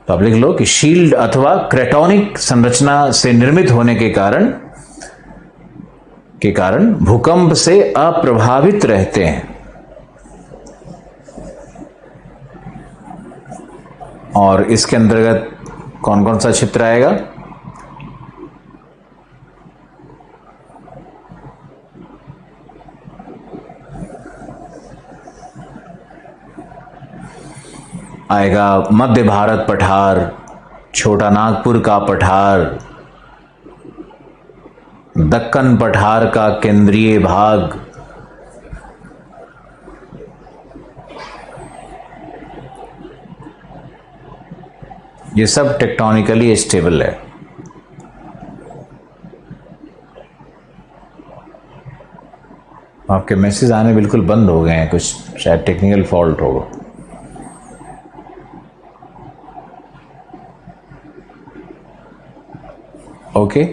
तो आप लिख लो कि शील्ड अथवा क्रेटोनिक संरचना से निर्मित होने के कारण भूकंप से अप्रभावित रहते हैं। और इसके अंतर्गत कौन कौन सा क्षेत्र आएगा? आएगा मध्य भारत पठार, छोटा नागपुर का पठार, दक्कन पठार का केंद्रीय भाग, ये सब टेक्टोनिकली स्टेबल है। आपके मैसेज आने बिल्कुल बंद हो गए हैं, कुछ शायद टेक्निकल फॉल्ट होगा। ओके,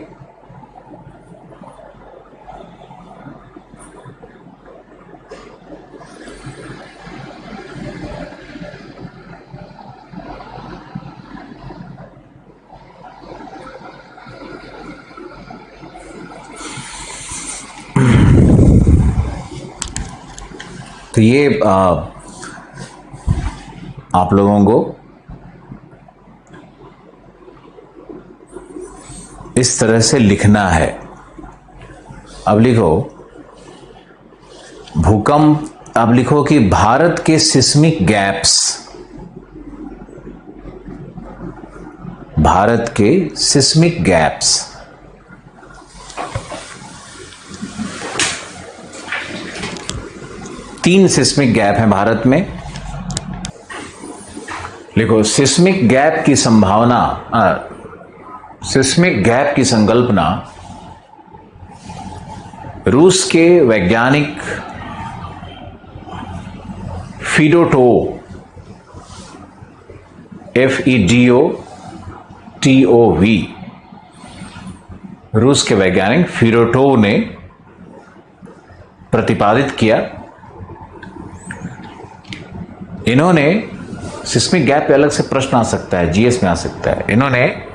तो ये आप लोगों को इस तरह से लिखना है। अब लिखो भूकंप, अब लिखो कि भारत के सिस्मिक गैप्स, भारत के सिस्मिक गैप्स, तीन सिस्मिक गैप हैं भारत में। लिखो सिस्मिक गैप की संभावना, सिस्मिक गैप की संकल्पना रूस के वैज्ञानिक फीडोटोव, FEDOTOV, रूस के वैज्ञानिक फीडोटोव ने प्रतिपादित किया। इन्होंने सिस्मिक गैप पे अलग से प्रश्न आ सकता है, जीएस में आ सकता है। इन्होंने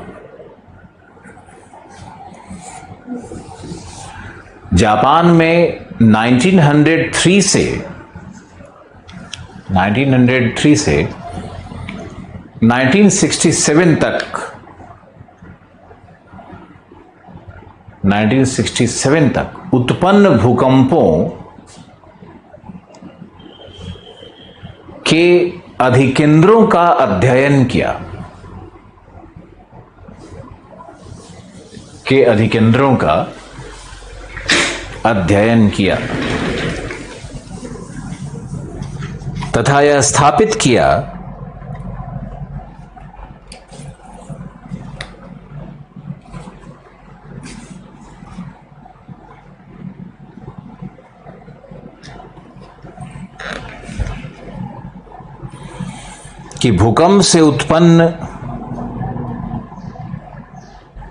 जापान में 1903 से 1967 तक उत्पन्न भूकंपों के अधिकेंद्रों का अध्ययन किया, के अधिकेंद्रों का अध्ययन किया तथा यह स्थापित किया कि भूकंप से उत्पन्न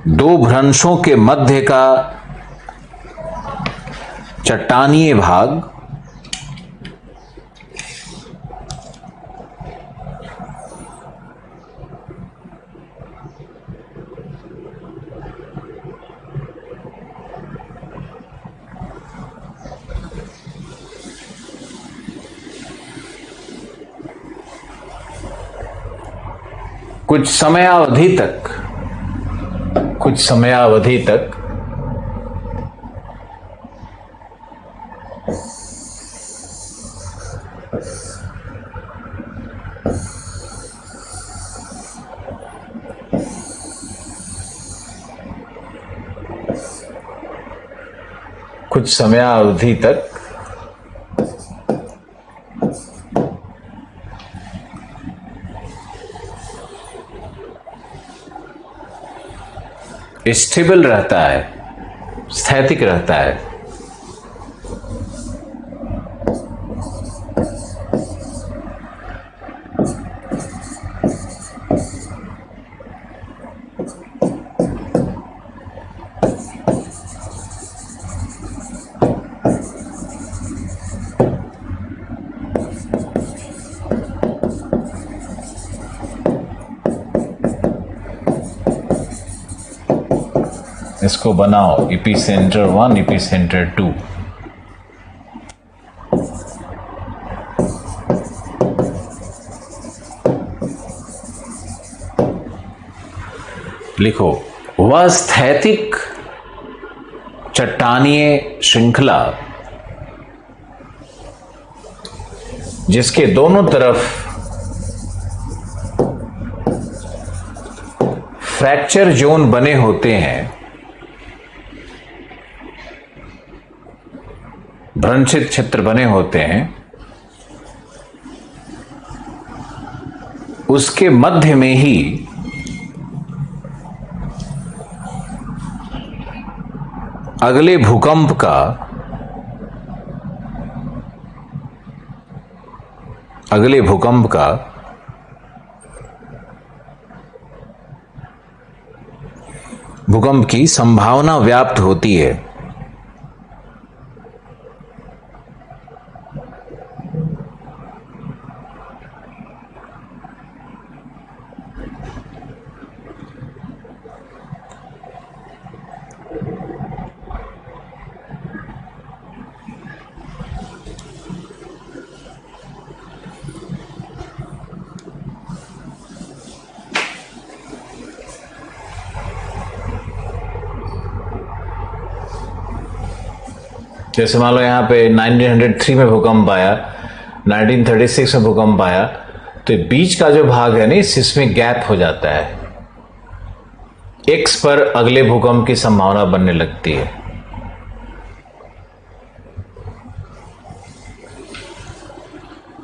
दो भ्रंशों के मध्य का चट्टानीय भाग कुछ समयावधि तक कुछ समयावधि तक स्टेबल रहता है। स्थैतिक रहता है। इसको बनाओ एपिसेंटर 1, एपिसेंटर 2। लिखो, वह स्थैतिक चट्टानीय श्रृंखला जिसके दोनों तरफ फ्रैक्चर जोन बने होते हैं, भ्रंशित क्षेत्र बने होते हैं, उसके मध्य में ही अगले भूकंप का भूकंप की संभावना व्याप्त होती है। जैसे मान लो यहाँ पे 1903 में भूकंप आया, 1936 में भूकंप आया, तो बीच का जो भाग है ना, सिस्मिक गैप हो जाता है। एक्स पर अगले भूकंप की संभावना बनने लगती है।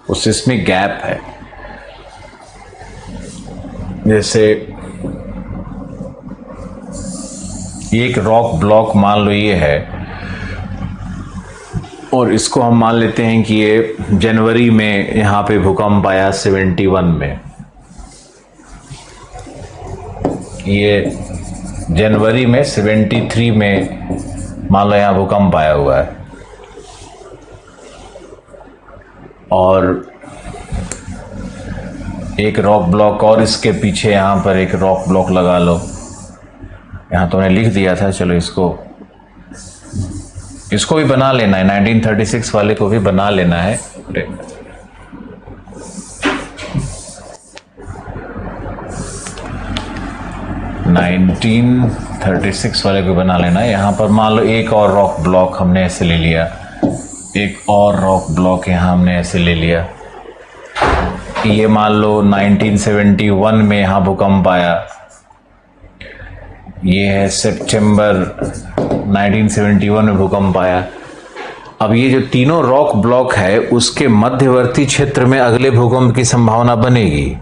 वो सिस्मिक गैप है। जैसे एक रॉक ब्लॉक मान लो ये है, और इसको हम मान लेते हैं कि ये जनवरी में यहाँ पे भूकंप आया 71 में। ये जनवरी में 73 में मान लो यहाँ भूकंप आया हुआ है, और एक रॉक ब्लॉक और इसके पीछे यहाँ पर एक रॉक ब्लॉक लगा लो। यहाँ तो मैंने लिख दिया था, चलो इसको भी बना लेना है, 1936 वाले को भी बना लेना है। 1936 वाले को बना लेना है। यहाँ पर मान लो एक और रॉक ब्लॉक हमने ऐसे ले लिया, एक और रॉक ब्लॉक यहाँ हमने ऐसे ले लिया। ये मान लो 1971 में यहाँ भूकंप आया, ये है सितंबर 1971 में भूकंप आया। अब ये जो तीनों रॉक ब्लॉक है, उसके मध्यवर्ती क्षेत्र में अगले भूकंप की संभावना बनेगी।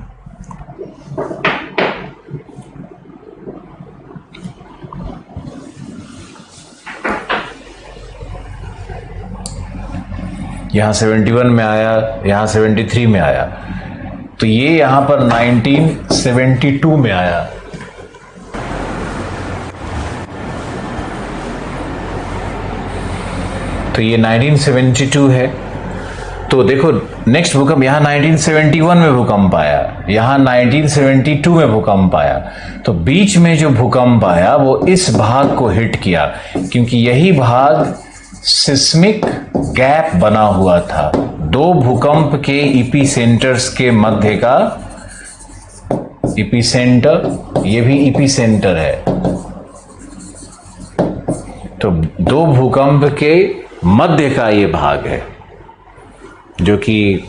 यहां 71 में आया, यहां 73 में आया, तो ये यहां पर 1972 में आया। तो ये 1972 है। तो देखो नेक्स्ट भूकंप यहाँ 1971 में भूकंप आया, यहाँ 1972 में भूकंप आया। तो बीच में जो भूकंप आया वो इस भाग को हिट किया, क्योंकि यही भाग सिस्मिक गैप बना हुआ था। दो भूकंप के इपीसेंटर्स के मध्य का इपीसेंटर, ये भी इपीसेंटर है। तो दो भूकंप के मध्य का ये भाग है, जो कि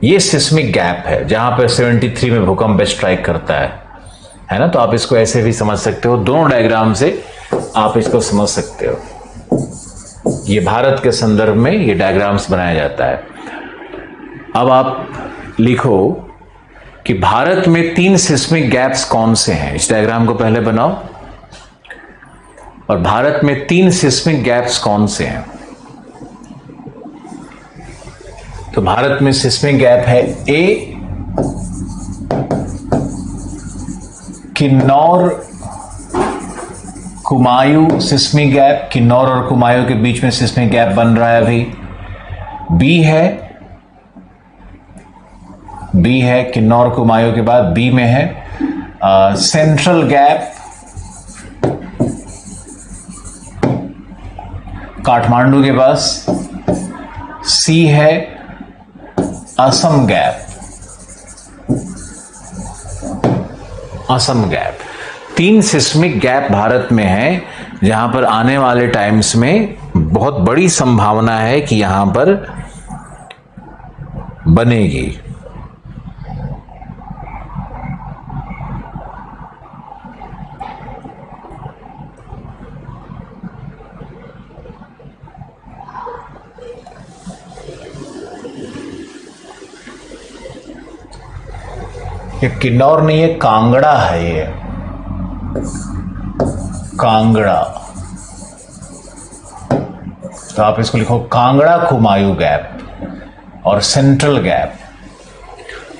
ये सिस्मिक गैप है, जहां पर 73 में भूकंप स्ट्राइक करता है ना। तो आप इसको ऐसे भी समझ सकते हो, दोनों डायग्राम से आप इसको समझ सकते हो। ये भारत के संदर्भ में ये डायग्राम्स बनाया जाता है। अब आप लिखो कि भारत में 3 सिस्मिक गैप्स कौन से हैं। इस डायग्राम को पहले बनाओ। और भारत में 3 सिस्मिक गैप्स कौन से हैं? तो भारत में सिस्मिक गैप है ए, किन्नौर कुमायूं सिस्मिक गैप, किन्नौर और कुमायूं के बीच में सिस्मिक गैप बन रहा है अभी। बी है किन्नौर कुमायूं के बाद बी में है सेंट्रल गैप, काठमांडू के पास। सी है Assam gap, Assam gap. 3 seismic gap Bharat में है जहां पर आने वाले टाइम्स में बहुत बड़ी संभावना है कि यहां पर बनेगी। ये किन्नौर नहीं है, कांगड़ा है। ये कांगड़ा, तो आप इसको लिखो कांगड़ा कुमायूं गैप और सेंट्रल गैप।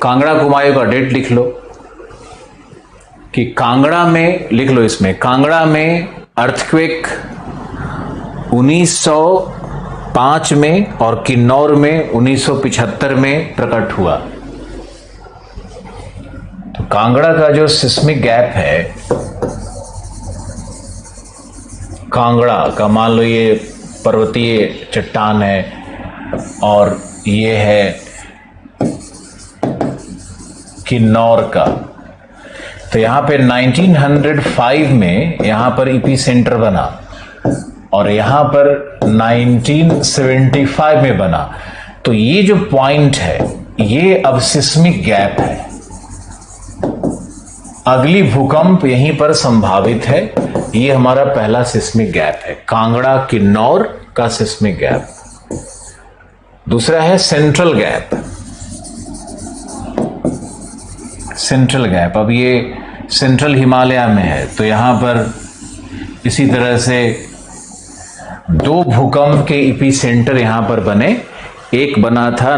कांगड़ा कुमायूं का डेट लिख लो कि कांगड़ा में, लिख लो इसमें, कांगड़ा में अर्थक्वेक 1905 में और किन्नौर में 1975 में प्रकट हुआ। तो कांगड़ा का जो सिस्मिक गैप है, कांगड़ा का, मान लो ये पर्वतीय चट्टान है और ये है किन्नौर का। तो यहां पे 1905 में यहां पर ईपी सेंटर बना और यहां पर 1975 में बना। तो ये जो पॉइंट है ये अब सिस्मिक गैप है। अगली भूकंप यहीं पर संभावित है। ये हमारा पहला सिस्मिक गैप है, कांगड़ा किन्नौर का सिस्मिक गैप। दूसरा है सेंट्रल गैप। सेंट्रल गैप, अब ये सेंट्रल हिमालय में है, तो यहां पर इसी तरह से 2 भूकंप के इपी सेंटर यहां पर बने। एक बना था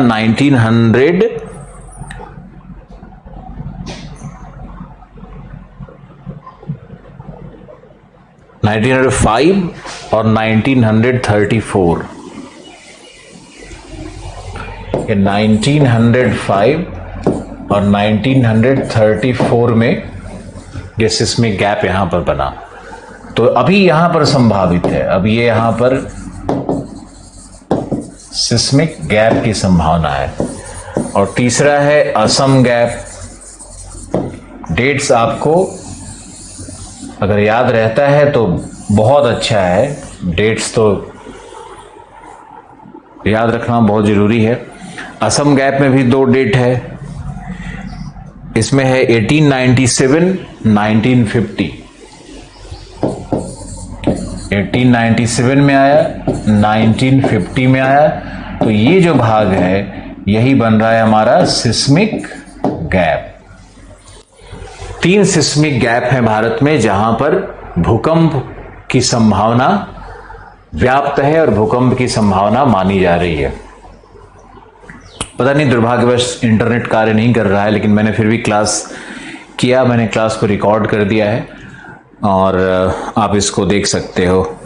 1905 और 1934। ये 1905 और 1934 में ये सिस्मिक गैप यहां पर बना। तो अभी यहां पर संभावित है, अब ये यहां पर सिस्मिक गैप की संभावना है। और तीसरा है असम गैप। डेट्स आपको अगर याद रहता है तो बहुत अच्छा है, डेट्स तो याद रखना बहुत जरूरी है। असम गैप में भी 2 डेट है, इसमें है 1897, 1950। 1897 में आया, 1950 में आया। तो ये जो भाग है यही बन रहा है हमारा सिस्मिक गैप। 3 सिस्मिक गैप हैं भारत में जहां पर भूकंप की संभावना व्याप्त है और भूकंप की संभावना मानी जा रही है। पता नहीं, दुर्भाग्यवश इंटरनेट कार्य नहीं कर रहा है, लेकिन मैंने फिर भी क्लास किया, मैंने क्लास को रिकॉर्ड कर दिया है और आप इसको देख सकते हो।